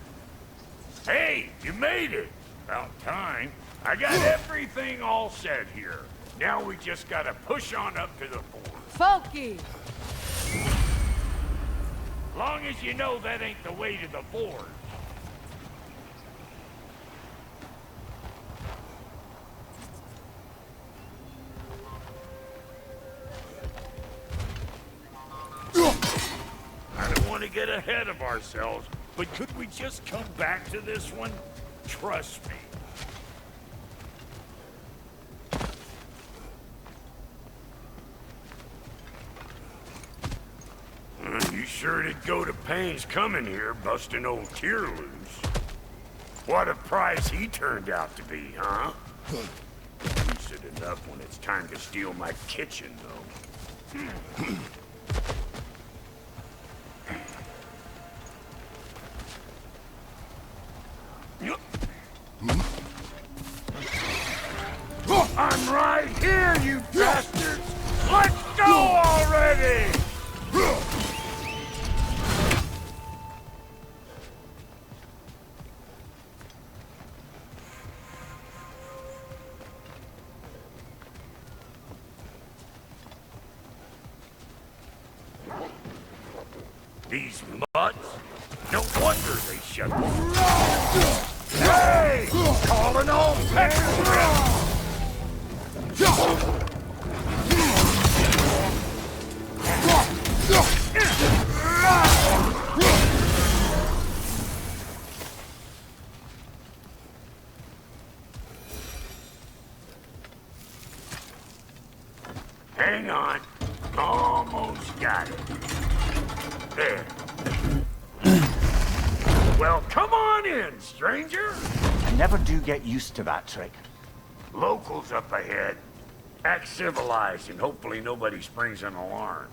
Hey, you made it! About time. I got everything all set here. Now we just gotta push on up to the fort. Folky! Long as you know that ain't the way to the fort. I don't want to get ahead of ourselves, but could we just come back to this one? Trust me. You sure did go to pains coming here, busting old Tyr loose. What a prize he turned out to be, huh? Decent enough when it's time to steal my kitchen, though. I'm right here, you bastards! Let's go already! These mutts? No wonder they shut me. Hey! Calling all peasants! Hang on. Almost got it. There. Well, come on in, stranger. I never do get used to that trick. Locals up ahead. Act civilized and hopefully nobody springs an alarm.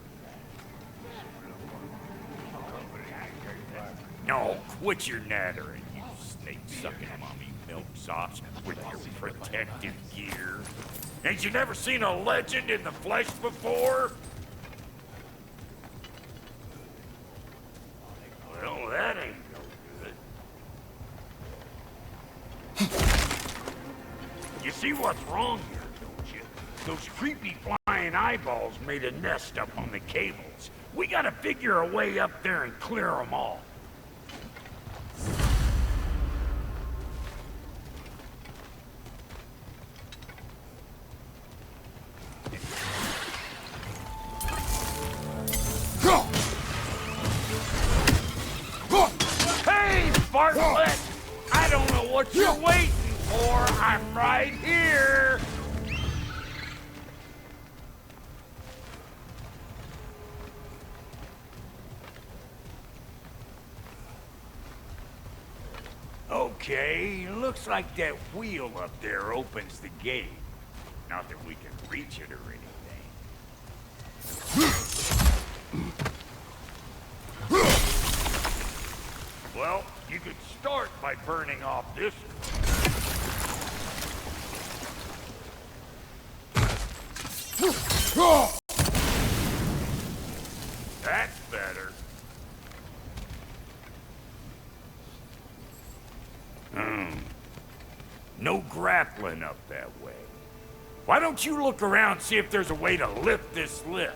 No, quit your nattering, you snake-sucking mommy milksops with your protective gear. Ain't you never seen a legend in the flesh before? Well, that ain't no good. You see what's wrong here, don't you? Those creepy flying eyeballs made a nest up on the cables. We gotta figure a way up there and clear them all. Hey, Bartlett! I don't know what you're waiting for. I'm right here. Okay, looks like that wheel up there opens the gate. Not that we can reach it or anything. Well, you could start by burning off this one. That's better. No grappling up that way. Why don't you look around, see if there's a way to lift this lift?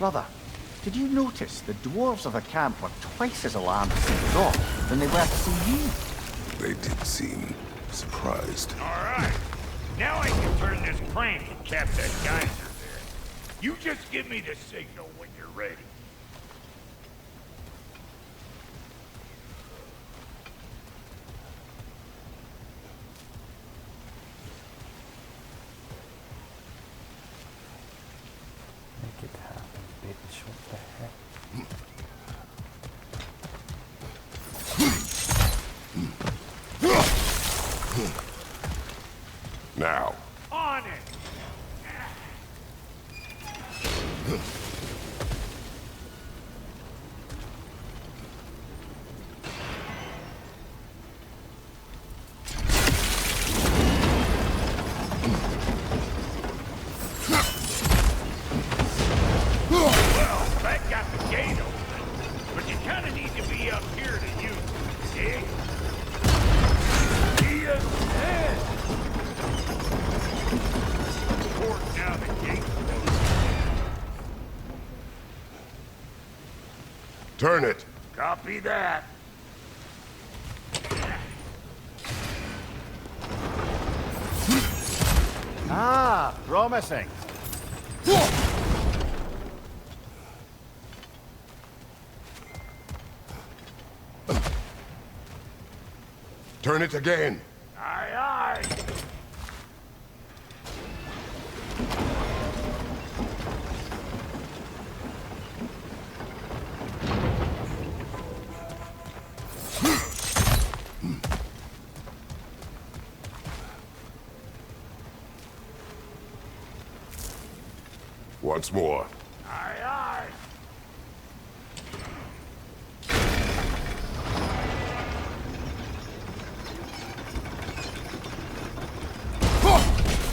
brother, did you notice the dwarves of the camp were twice as alarmed to see the dog than they were to see you? They did seem surprised. All right. Now I can turn this crank and cap that geyser there. You just give me the signal when you're ready. Make it happen, bitch. What the heck? Now. On it! Well, that got the gate open, but you kind of need to be up here to use it, see? See ya? Yeah. Now the gate closes. Turn it. Copy that. Ah, promising. Turn it again. Aye, aye. Once more. Aye, aye.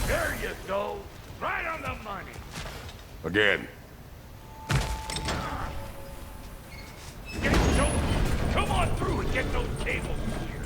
There you go. Right on the money. Again. Come on through and get those cables here.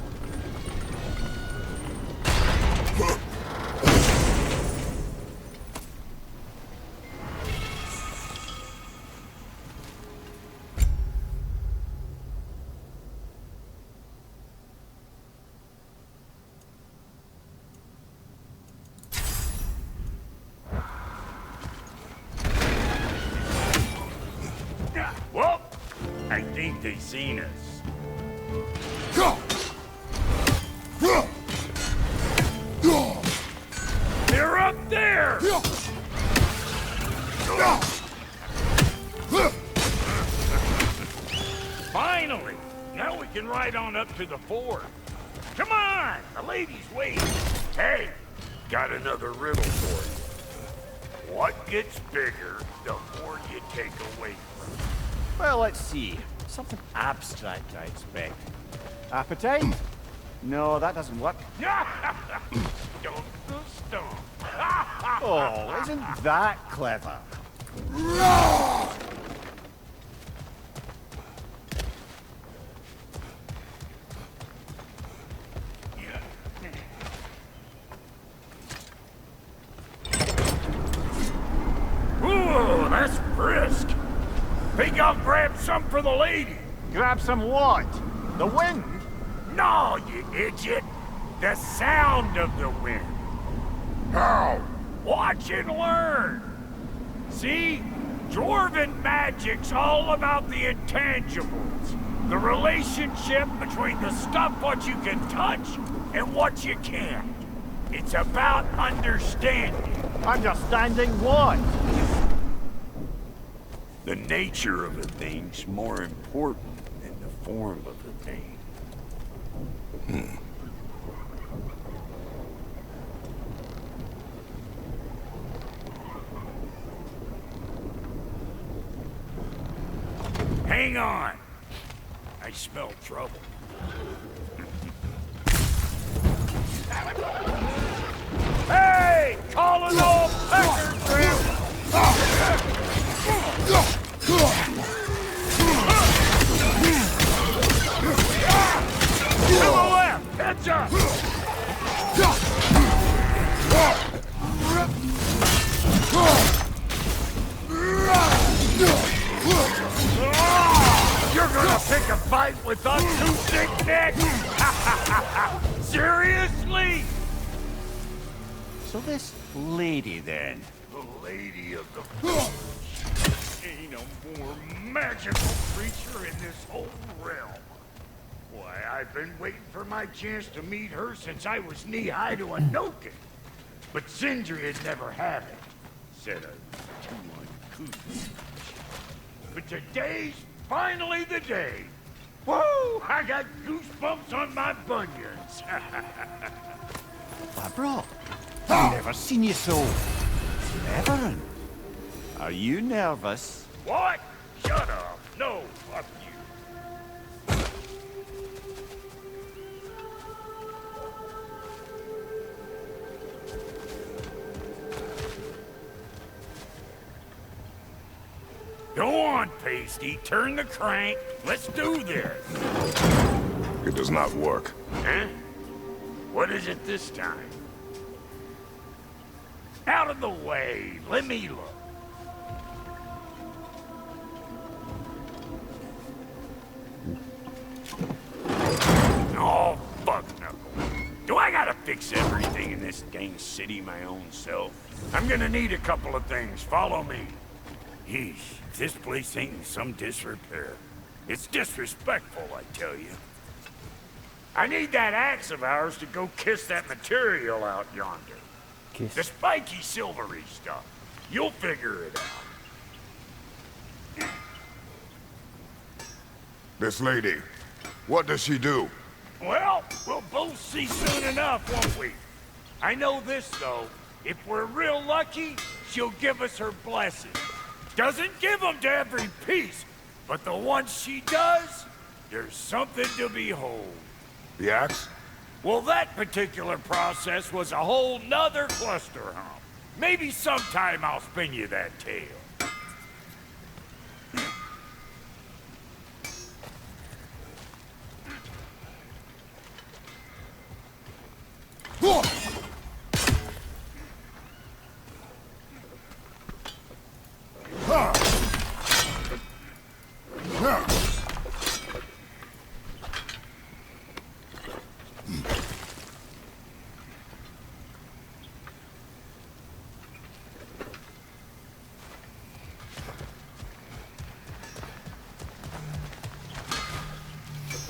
Well, I think they've seen us. They're up there! Finally! Now we can ride on up to the fort. Come on! The lady's waiting. Hey, got another riddle for you. What gets bigger the more you take away from it? Well, let's see. Something abstract, I expect. Appetite? No, that doesn't work. Don't stomp. Oh, isn't that clever? Ooh, that's brisk. Think I'll grab some for the lady. Grab some what? The wind? No, you idiot. The sound of the wind. How? Watch and learn. See? Dwarven magic's all about the intangibles. The relationship between the stuff what you can touch and what you can't. It's about understanding. Understanding what? The nature of a thing's more important than the form of a thing. Hang on. I smell trouble. Hey! Call it all pecker trip! To the left! Heads up! fight with us two thick necks? Seriously? So this lady, then? The lady of the... Ain't a more magical creature in this whole realm. Why, I've been waiting for my chance to meet her since I was knee-high to a Noken. But Sindri had never had it. Said I was too uncouth. But today's finally the day. Whoa! I got goosebumps on my bunions. Why, bro, I've never seen you so reverent. Are you nervous? What? Shut up. No, fuck you. Go on, Pasty. Turn the crank. Let's do this. It does not work. Huh? What is it this time? Out of the way. Let me look. Oh, fuck no. Do I gotta fix everything in this dang city my own self? I'm gonna need a couple of things. Follow me. Yeesh, this place ain't in some disrepair. It's disrespectful, I tell you. I need that axe of ours to go kiss that material out yonder. The spiky silvery stuff. You'll figure it out. This lady, what does she do? Well, we'll both see soon enough, won't we? I know this, though. If we're real lucky, she'll give us her blessing. Doesn't give them to every piece, but the ones she does, there's something to behold. The axe? Well, that particular process was a whole nother cluster hump. Maybe sometime I'll spin you that tale.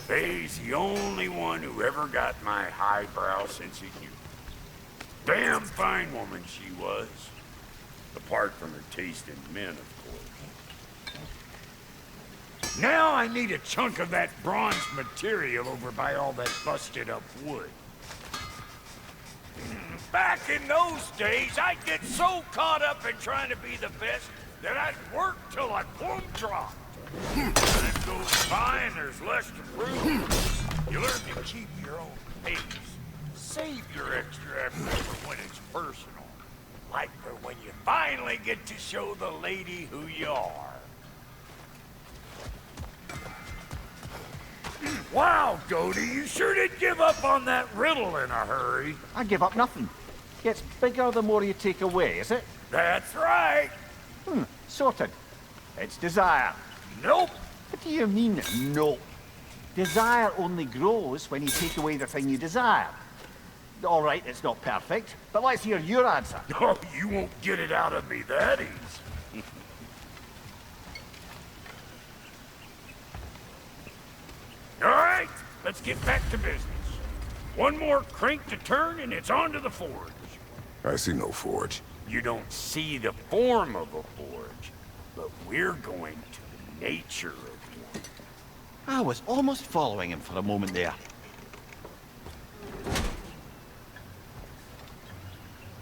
Faye's the only one who ever got my highbrow sense of humor. Damn fine woman she was. Apart from her taste in men, of course. Now I need a chunk of that bronze material over by all that busted up wood. Back in those days, I'd get so caught up in trying to be the best that I'd work till I plumb dropped. Time goes by and there's less to prove. You learn to keep your own pace. Save your extra effort for when it's personal. Like for when you finally get to show the lady who you are. Wow, Goldie, you sure did give up on that riddle in a hurry. I give up nothing. Gets bigger the more you take away, is it? That's right. Sorted. It's desire. Nope. What do you mean, nope? Desire only grows when you take away the thing you desire. All right, it's not perfect, but let's hear your answer. Oh, you won't get it out of me that easy. All right, let's get back to business. One more crank to turn and it's on to the forge. I see no forge. You don't see the form of a forge, but we're going to the nature of one. I was almost following him for a moment there.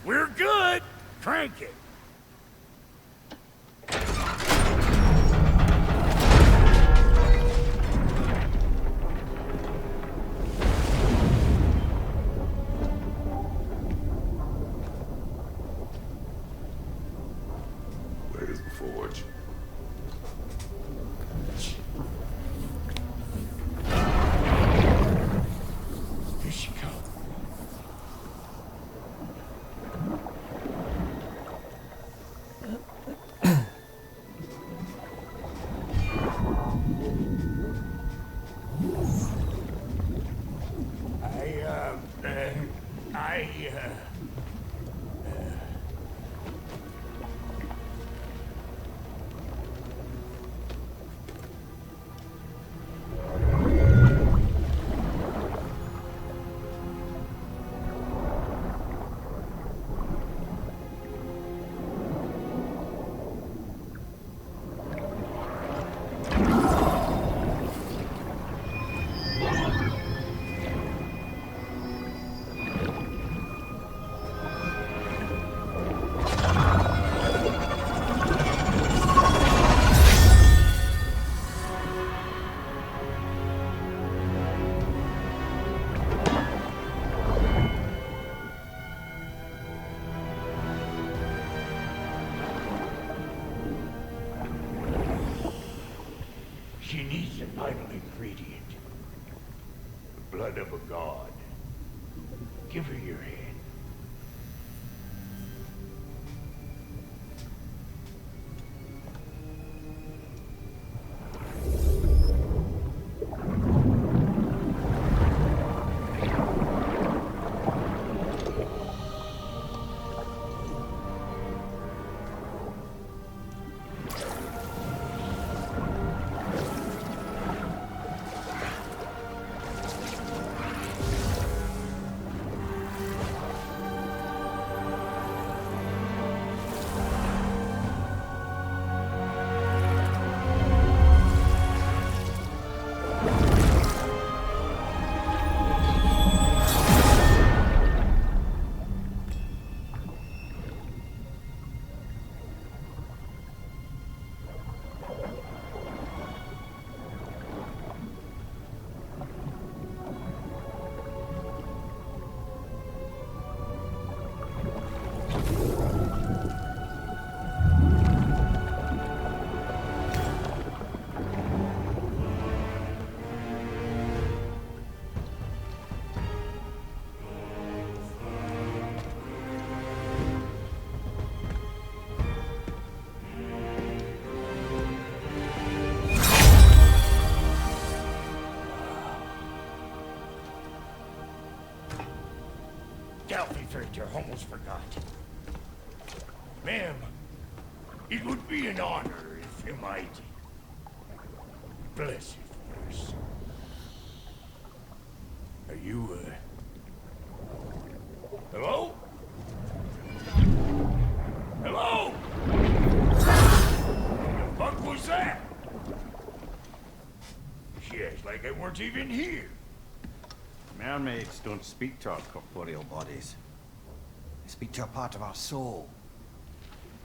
We're good. Crank it. Where's the forge? Here she comes. She needs a vital ingredient. The blood of a god. Give her your hand. You almost forgot. Ma'am, it would be an honor if you might bless it first. Are you, hello? Hello? The fuck was that? She acts like I weren't even here. Mermaids don't speak to our corporeal bodies. They speak to a part of our soul.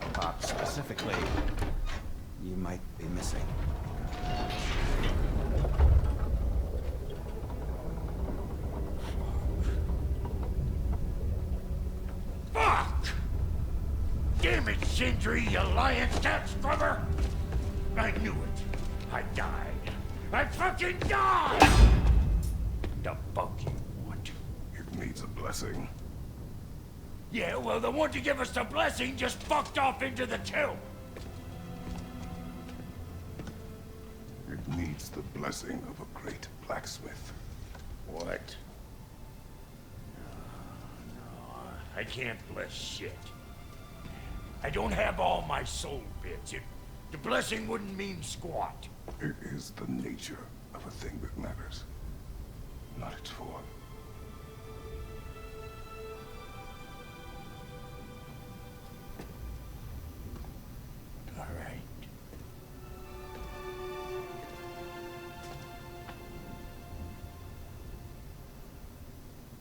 A part specifically you might be missing. Fuck! Damn it, Sindri, you lying cat scrubber! I knew it. I died. I fucking died! The fuck you want? It needs a blessing. Yeah, well, the one to give us the blessing just fucked off into the tomb. It needs the blessing of a great blacksmith. What? No, I can't bless shit. I don't have all my soul bits. The blessing wouldn't mean squat. It is the nature of a thing that matters, not its form.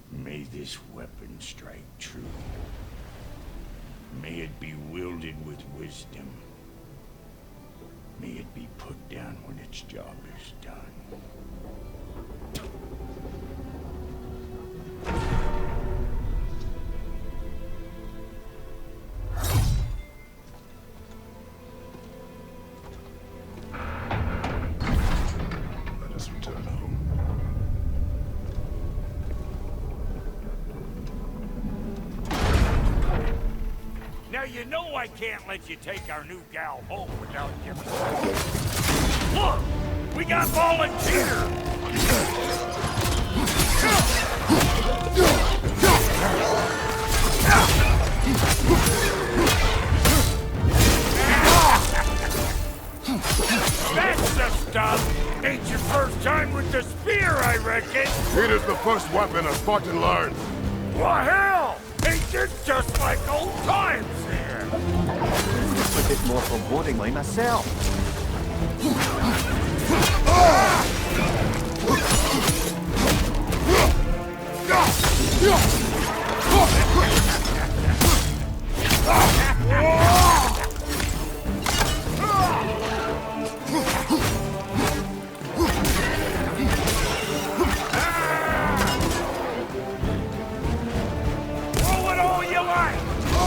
May this weapon strike true. May it be wielded with wisdom. May it be put down when its job is done. Let us return home. Now you know I can't let you take our new gal home without giving her. Look! We got volunteers! That's the stuff! Ain't your first time with the spear, I reckon! It is the first weapon a Spartan learns. Well, hell! Ain't this just like old times here? It's a bit more forebodingly myself. Throw it all you like!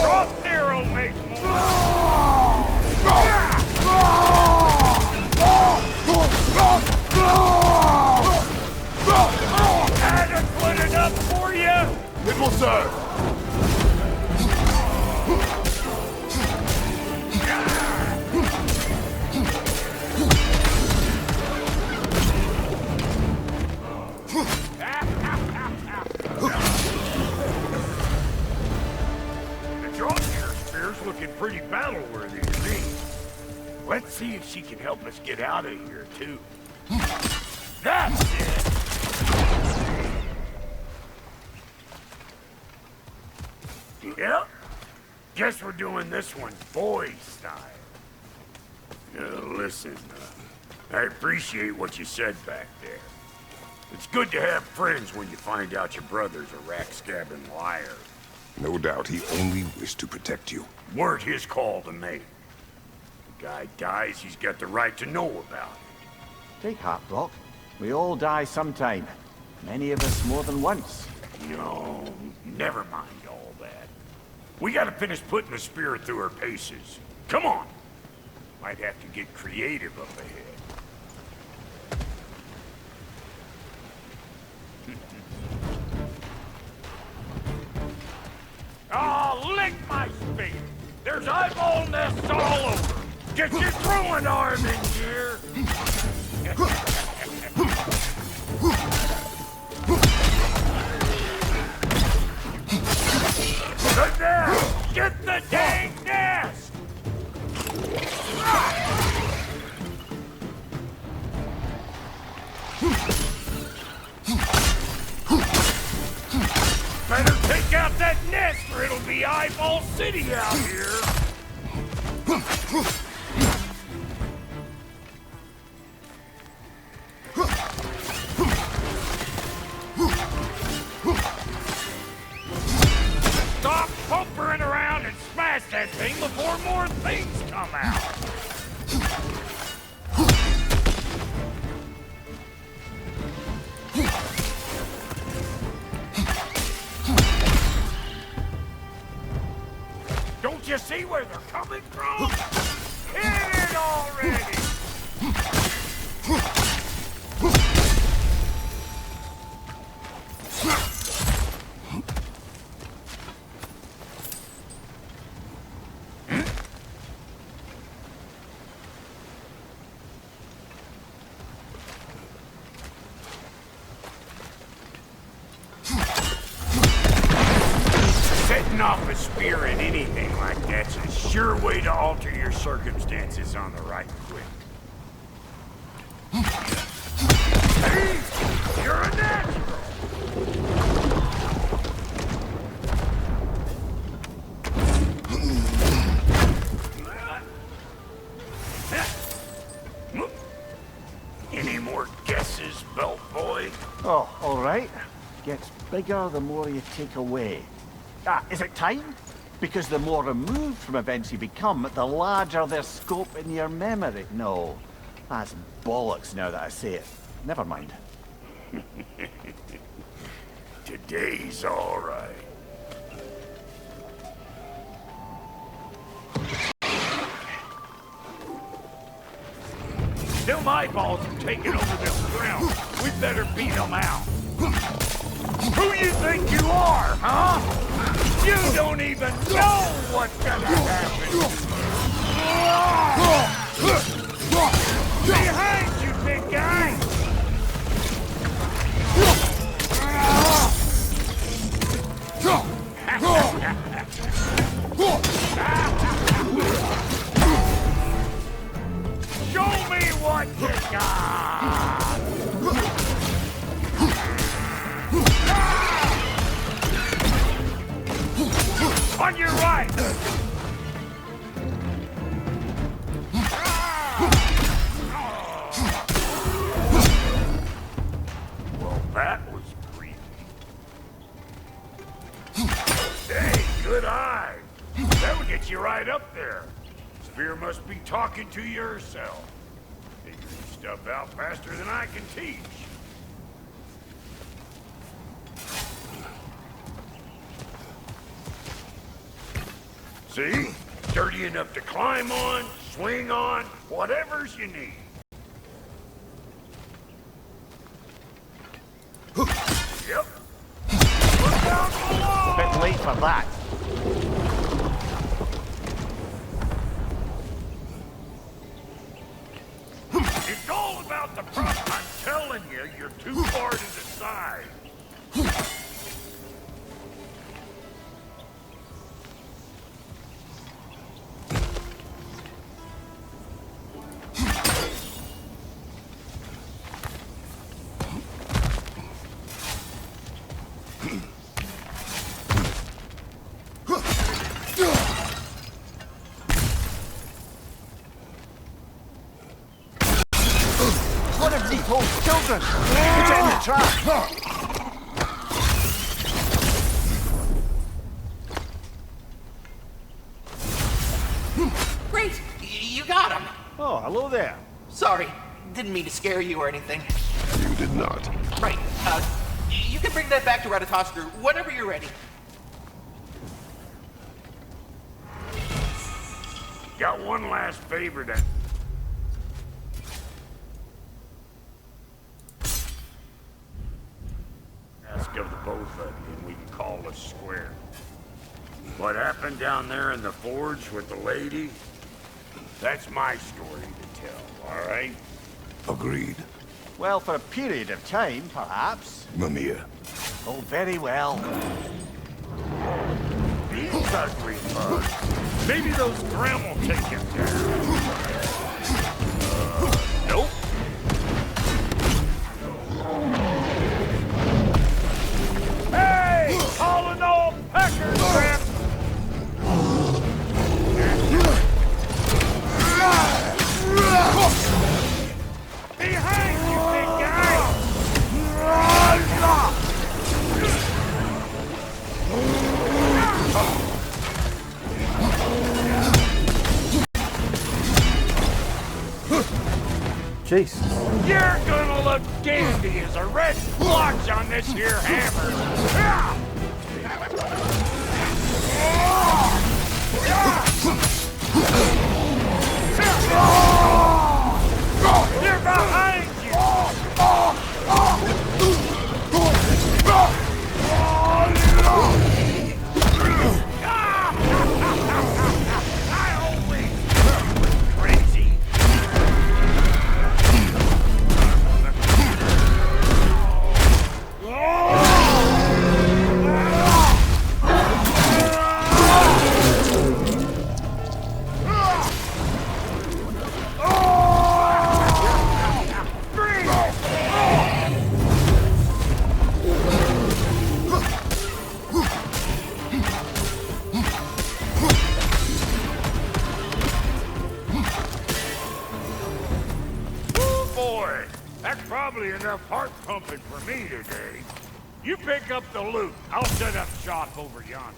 Drop arrow make more! battle-worthy to me. Let's see if she can help us get out of here, too. That's it! Yep. Guess we're doing this one boy style. Listen, I appreciate what you said back there. It's good to have friends when you find out your brother's a rack-scabbing liar. No doubt he only wished to protect you. Weren't his call to make. The guy dies, he's got the right to know about it. Take heart, Brock. We all die sometime. Many of us more than once. No, never mind all that. We gotta finish putting the spirit through her paces. Come on! Might have to get creative up ahead. Oh, lick my spade! There's eyeball nests all over! Get your throwing arm in here! Good there! Get the dang nest! Better take out that nest or it'll be Eyeball City out here! Stop pumpering around and smash that thing before more things come out! Don't you see where they're coming from? Hit it already! Setting off a spear in anything like that's a sure way to alter your circumstances on the right quick. Hey, you're a natural! Any more guesses, belt boy? Oh, all right. Gets bigger the more you take away. Is it time? Because the more removed from events you become, the larger their scope in your memory. No, that's bollocks now that I say it. Never mind. Today's all right. Them eyeballs are taking over this ground. We better beat them out. Who you think you are, huh? You don't even know what's gonna happen! Behind you, big guy! Show me what you got! On your right! Well, that was creepy. Hey, good eye! That'll get you right up there. Spear must be talking to you herself. Figuring stuff out faster than I can teach. See? Sturdy enough to climb on, swing on, whatever's you need. Yep. Look down below! Bit late for that. It's all about the prop. I'm telling you, you're too far to the side. Kratos' children! Put it in the trap! Great! You got him! Oh, hello there. Sorry, didn't mean to scare you or anything. You did not. Right, you can bring that back to Ratatoskru whenever you're ready. Got one last favor to... ask of the both of you, and we can call us square. What happened down there in the forge with the lady? That's my story to tell, all right? Agreed. Well, for a period of time, perhaps. Mimir. Oh, very well. These ugly bugs. Maybe those Grim will take him down. Nope. Hey! All in all, Pecker Trap! Behind you, big guy! Jesus. You're gonna look dandy as a red splotch on this here hammer. They're behind you! I always crazy. Boy, that's probably enough heart pumping for me today. You pick up the loot. I'll set up shop over yonder.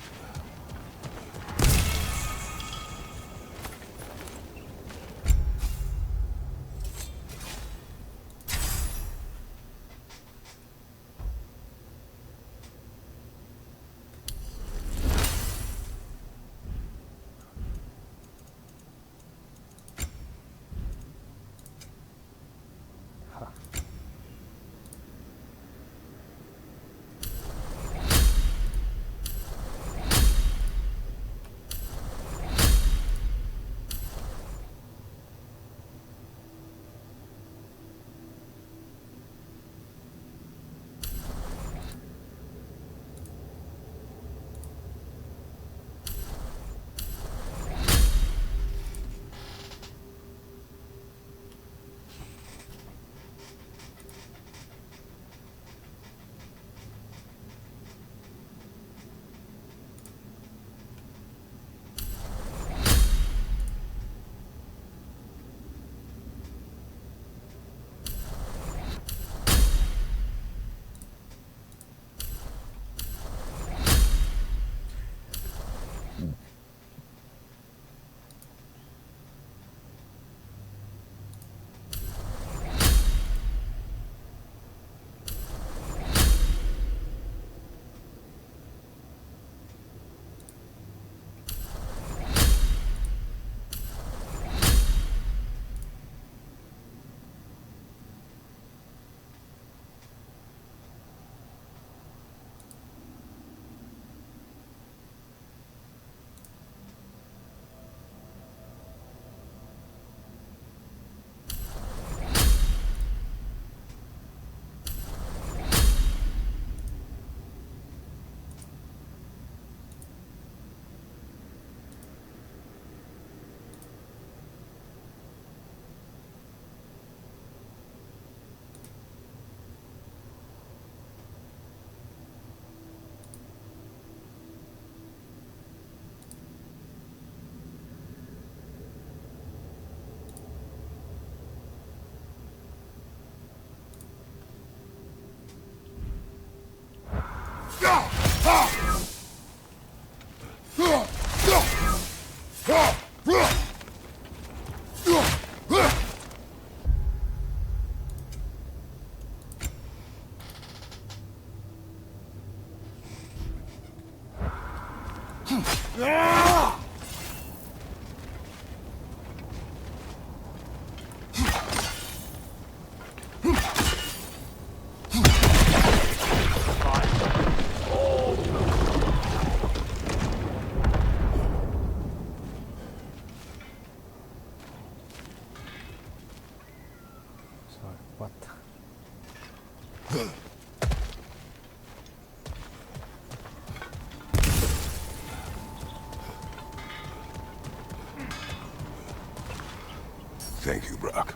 Thank you, Brock.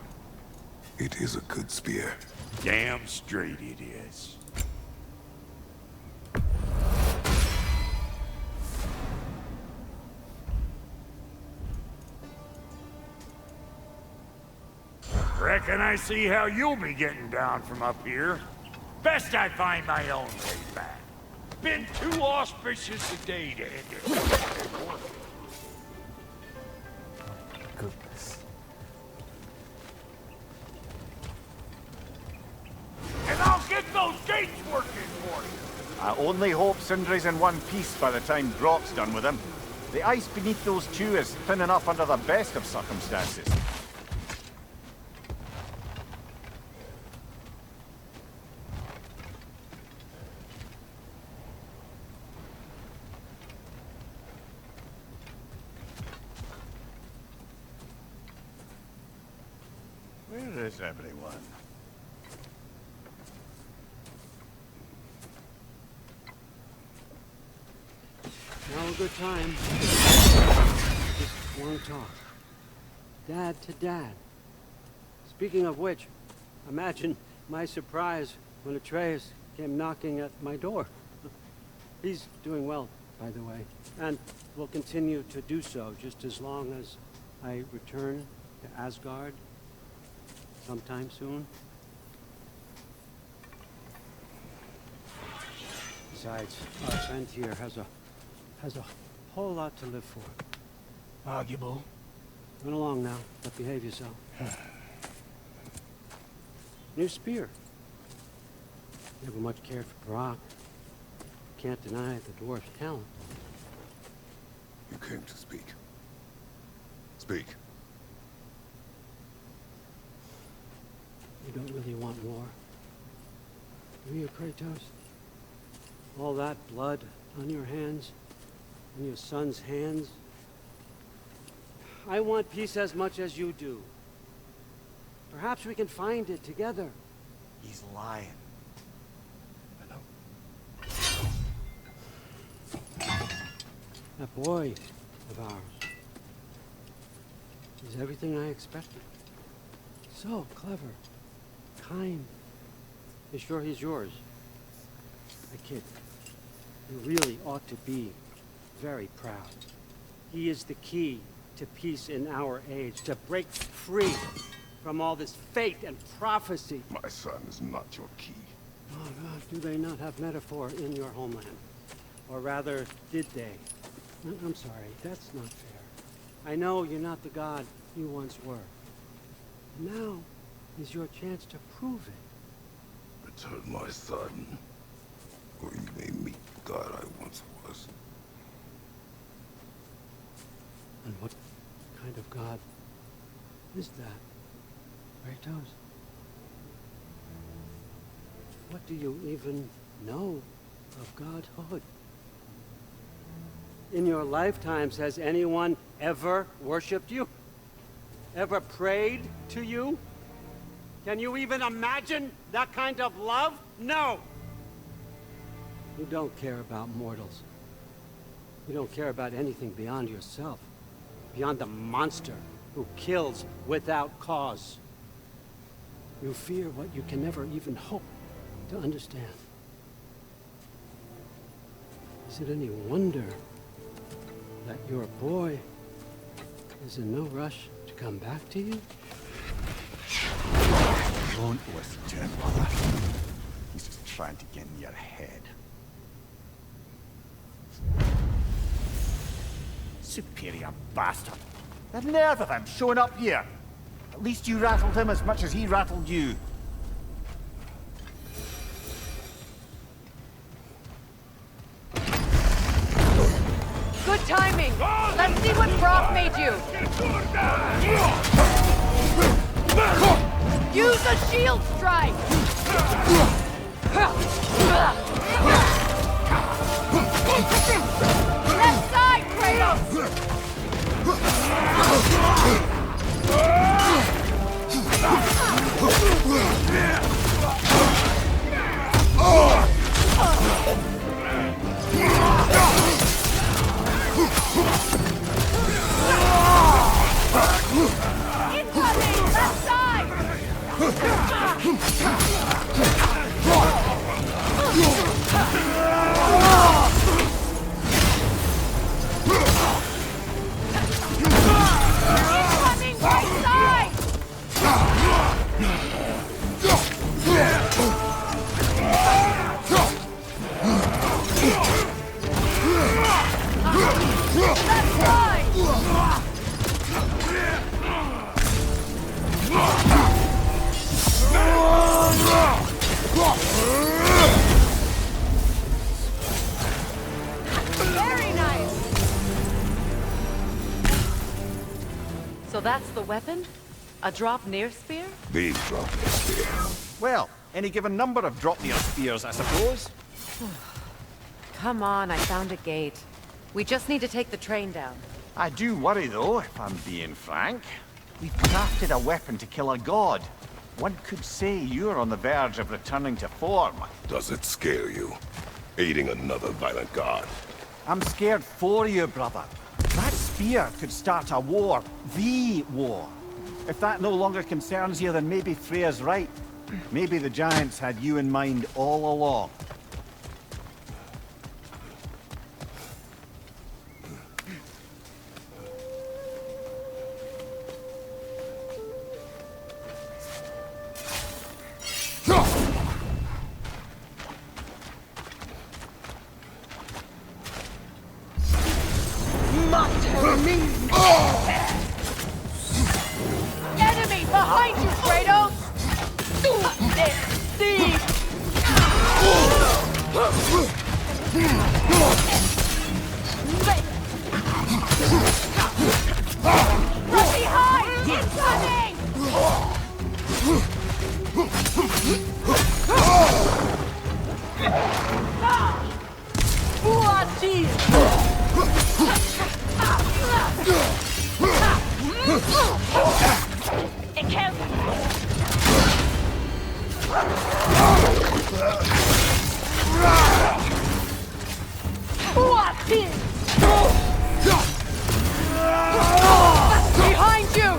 It is a good spear. Damn straight it is. Reckon I see how you'll be getting down from up here. Best I find my own way back. Been too auspicious a day to end it. Goodness. And I'll get those gates working for you. I only hope Sindri's in one piece by the time Brock's done with him. The ice beneath those two is thin enough under the best of circumstances. Where is everyone? Now a good time. Just one talk. Dad to dad. Speaking of which, imagine my surprise when Atreus came knocking at my door. He's doing well, by the way, and will continue to do so just as long as I return to Asgard sometime soon. Besides, our friend here has a whole lot to live for. Arguable. Run along now, but behave yourself. New spear. Never much cared for Brock. Can't deny the dwarf's talent. You came to speak. Speak. You don't really want war, do you, Kratos? All that blood on your hands, on your son's hands. I want peace as much as you do. Perhaps we can find it together. He's lying. That boy of ours is everything I expected. So clever, kind. You sure he's yours? I kid. You really ought to be very proud. He is the key to peace in our age, to break free from all this fate and prophecy. My son is not your key. Oh, God, do they not have metaphor in your homeland? Or rather, did they? I'm sorry, that's not fair. I know you're not the god you once were. Now is your chance to prove it. Return my son, or you may meet the god I once was. And what kind of god is that, Kratos? What do you even know of godhood? In your lifetimes, has anyone ever worshipped you? Ever prayed to you? Can you even imagine that kind of love? No! You don't care about mortals. You don't care about anything beyond yourself. Beyond the monster who kills without cause. You fear what you can never even hope to understand. Is it any wonder that your boy is in no rush to come back to you? Don't listen to him, brother. He's just trying to get in your head. Superior bastard. The nerve of him showing up here. At least you rattled him as much as he rattled you. Good timing! Let's see what Brock made you! Use a shield strike! Left side, Kratos! Incoming! Left side! Incoming right side! Left side! Very nice! So that's the weapon? A drop near spear? The drop near spear. Well, any given number of drop-near spears, I suppose. Come on, I found a gate. We just need to take the train down. I do worry, though, if I'm being frank. We've crafted a weapon to kill a god. One could say you're on the verge of returning to form. Does it scare you? Aiding another violent god? I'm scared for you, brother. That spear could start a war. The war. If that no longer concerns you, then maybe Freya's right. Maybe the Giants had you in mind all along. Enemy behind you, Kratos! From behind! Incoming! It kills behind you!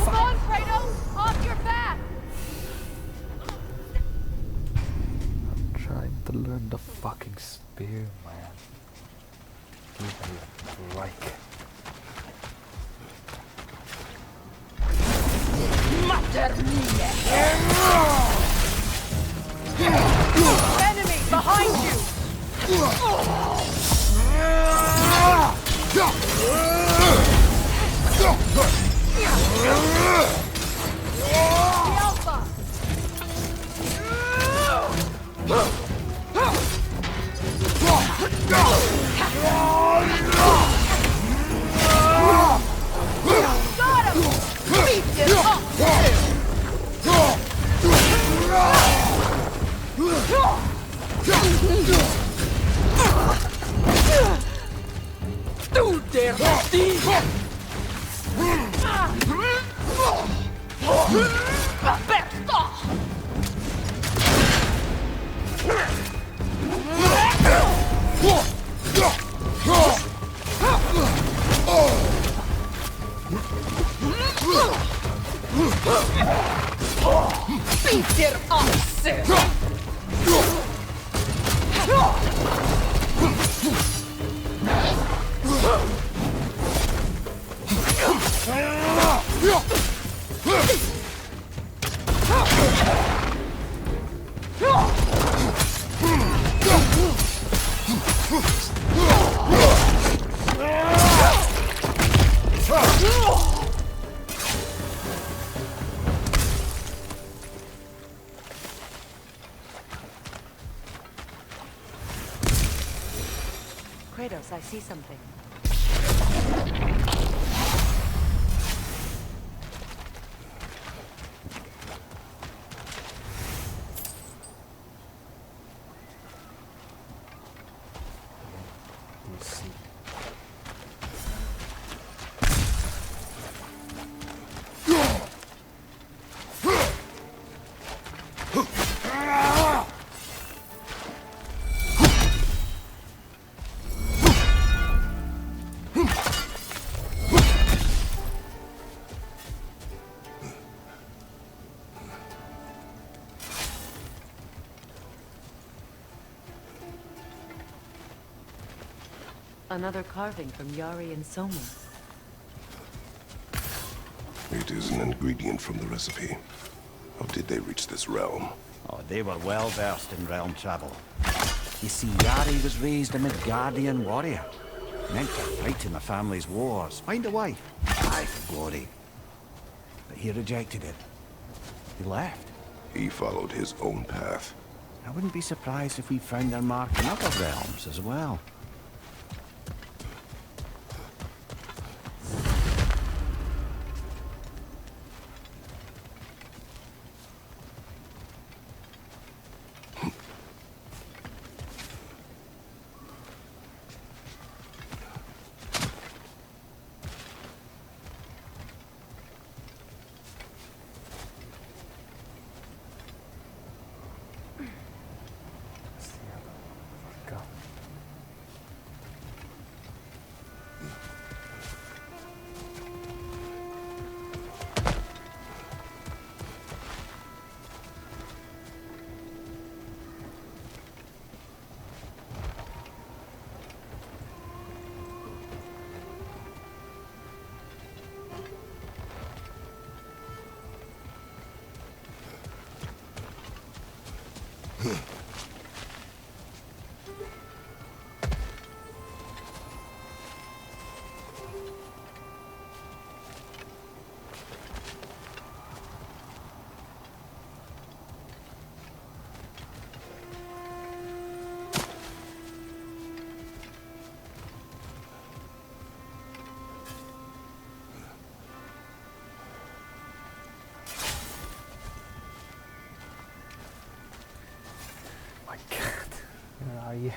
Come on, Kratos! Off your back! I'm trying to learn the fucking spear, man. Give me a break. Enemy behind you! Kratos, I see something. Let's see. Another carving from Yari and Soma. It is an ingredient from the recipe. How did they reach this realm? Oh, they were well versed in realm travel. You see, Yari was raised a Midgardian warrior. Meant to fight in the family's wars, find a wife, die for glory. But he rejected it. He left. He followed his own path. I wouldn't be surprised if we found their mark in other realms as well. Where are you?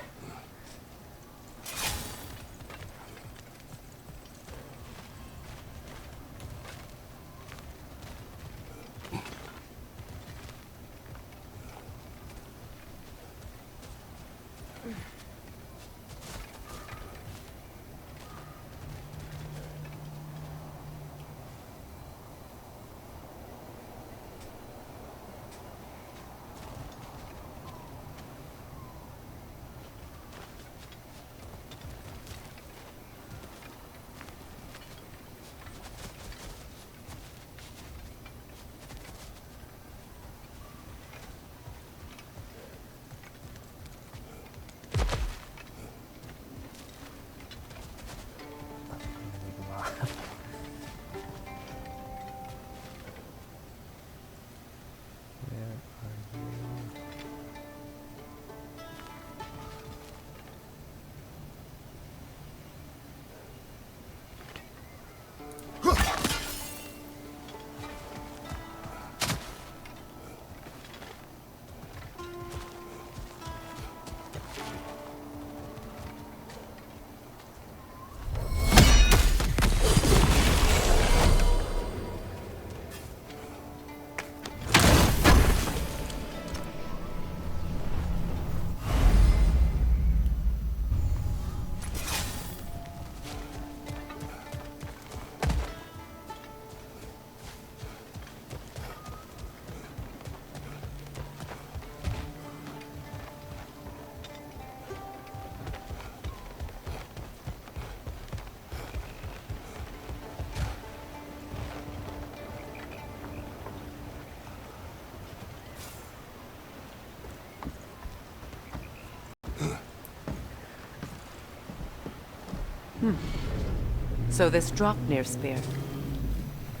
So this Draupnir spear.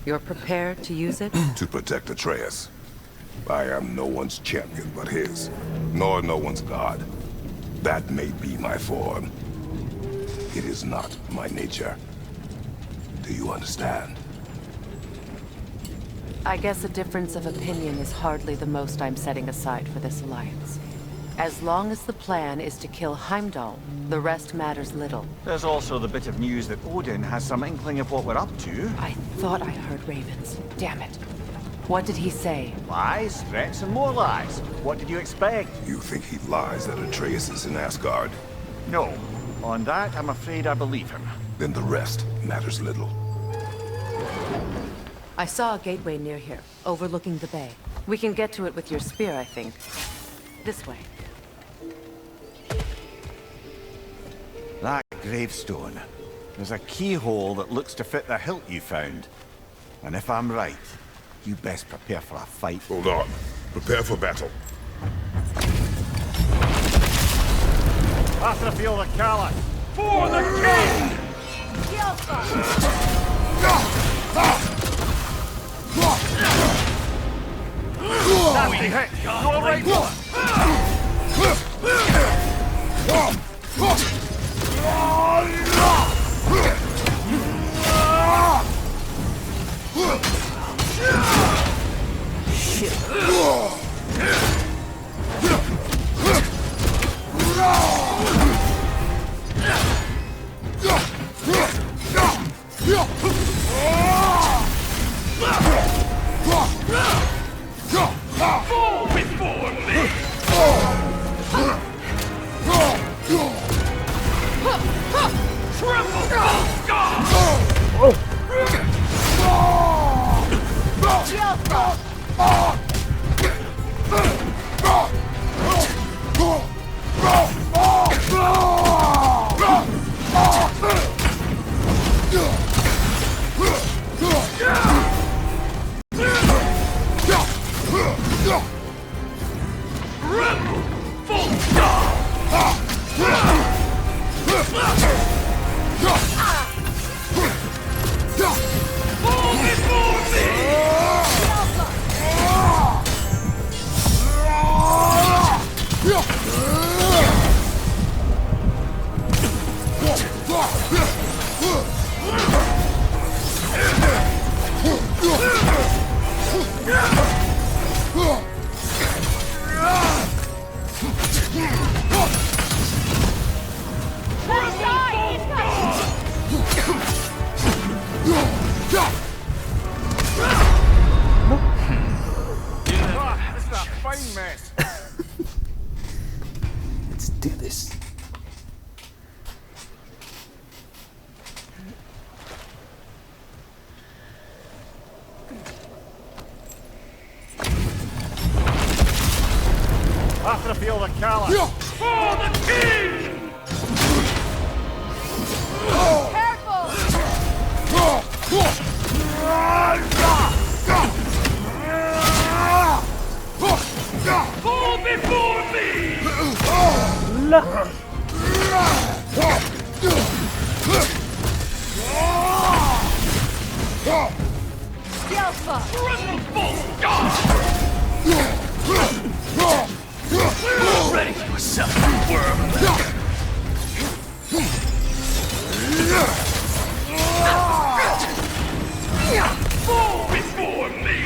You're prepared to use it? To protect Atreus. I am no one's champion but his, nor no one's god. That may be my form. It is not my nature. Do you understand? I guess a difference of opinion is hardly the most I'm setting aside for this alliance. As long as the plan is to kill Heimdall, the rest matters little. There's also the bit of news that Odin has some inkling of what we're up to. I thought I heard ravens. Damn it. What did he say? Lies, threats, and more lies. What did you expect? You think he lies that Atreus is in Asgard? No. On that, I'm afraid I believe him. Then the rest matters little. I saw a gateway near here, overlooking the bay. We can get to it with your spear, I think. This way. That gravestone. There's a keyhole that looks to fit the hilt you found. And if I'm right, you best prepare for a fight. Hold on. Prepare for battle. After the field of Kala. For the king! Nasty hit! You all right, Fall before me! Triple Let's do this. After the field of Kala. For the king! Fall before me! Ready for yourself, worm! Fall before me!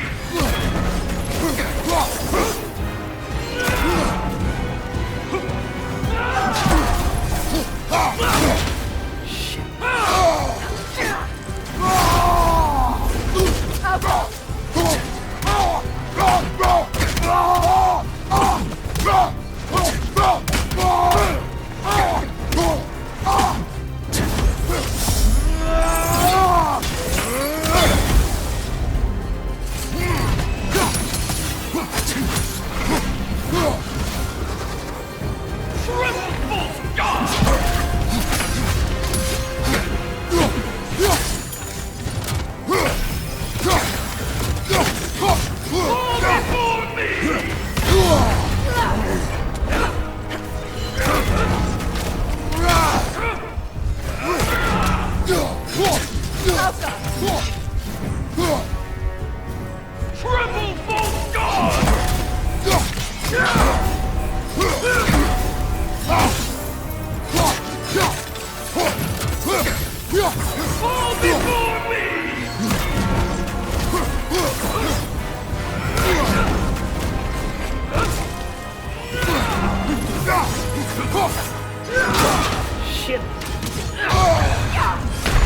Shit.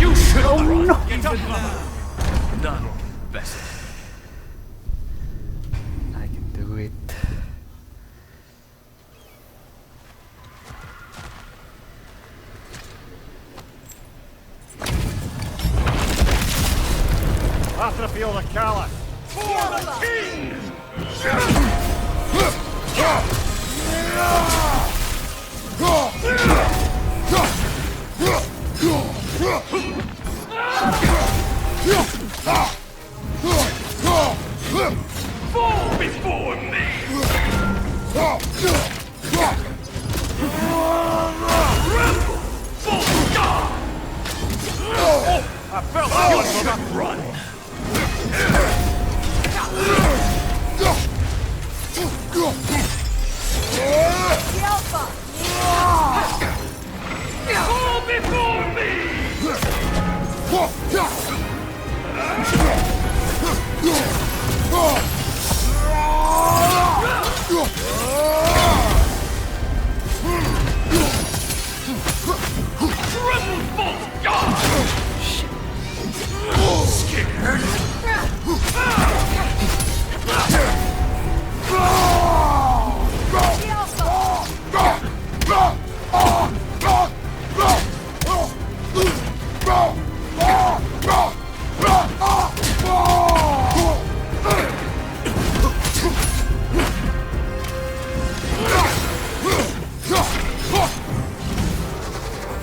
You should Oh, run. no. Get up now. None better. I can do it. Atrophiol the Callus. For the king! Fall before me! Rebel! Full God! I felt You that should run! Fall before me! Rebel false God! Scared?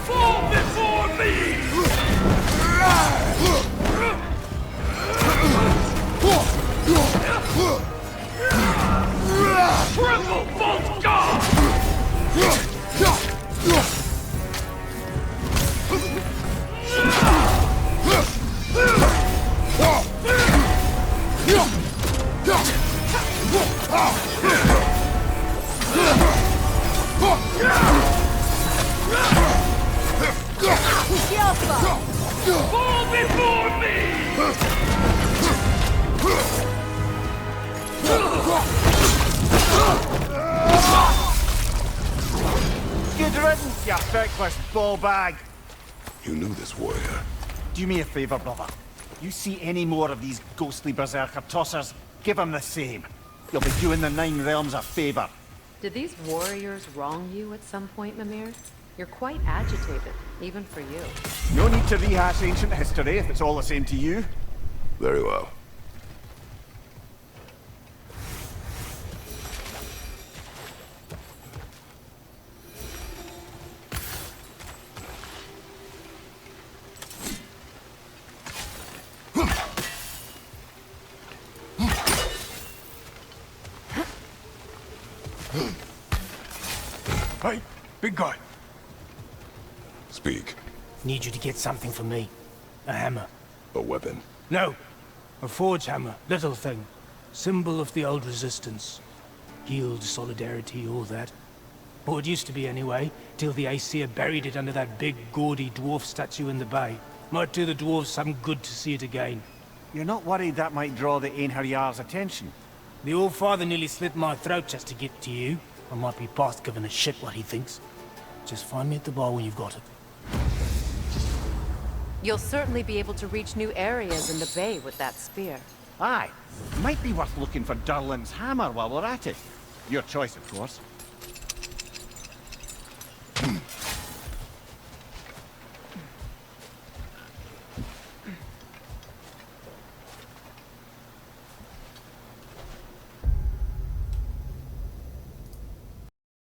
Fall before me! Triple false God! Fall before me! Good riddance, you feckless ball bag. You knew this warrior. Do me a favor, brother. You see any more of these ghostly berserker tossers, give them the same. You'll be doing the Nine Realms a favor. Did these warriors wrong you at some point, Mimir? You're quite agitated, even for you. No need to rehash ancient history if it's all the same to you. Very well. Hey, big guy. Speak. Need you to get something for me. A hammer. A weapon. No. A forge hammer. Little thing. Symbol of the old resistance. Guild, solidarity, all that. Or it used to be anyway, till the Aesir buried it under that big, gaudy dwarf statue in the bay. Might do the dwarves some good to see it again. You're not worried that might draw the Einherjar's attention? The All-Father nearly slit my throat just to get to you. I might be past giving a shit what he thinks. Just find me at the bar when you've got it. You'll certainly be able to reach new areas in the bay with that spear. Aye. Might be worth looking for Durlin's hammer while we're at it. Your choice, of course.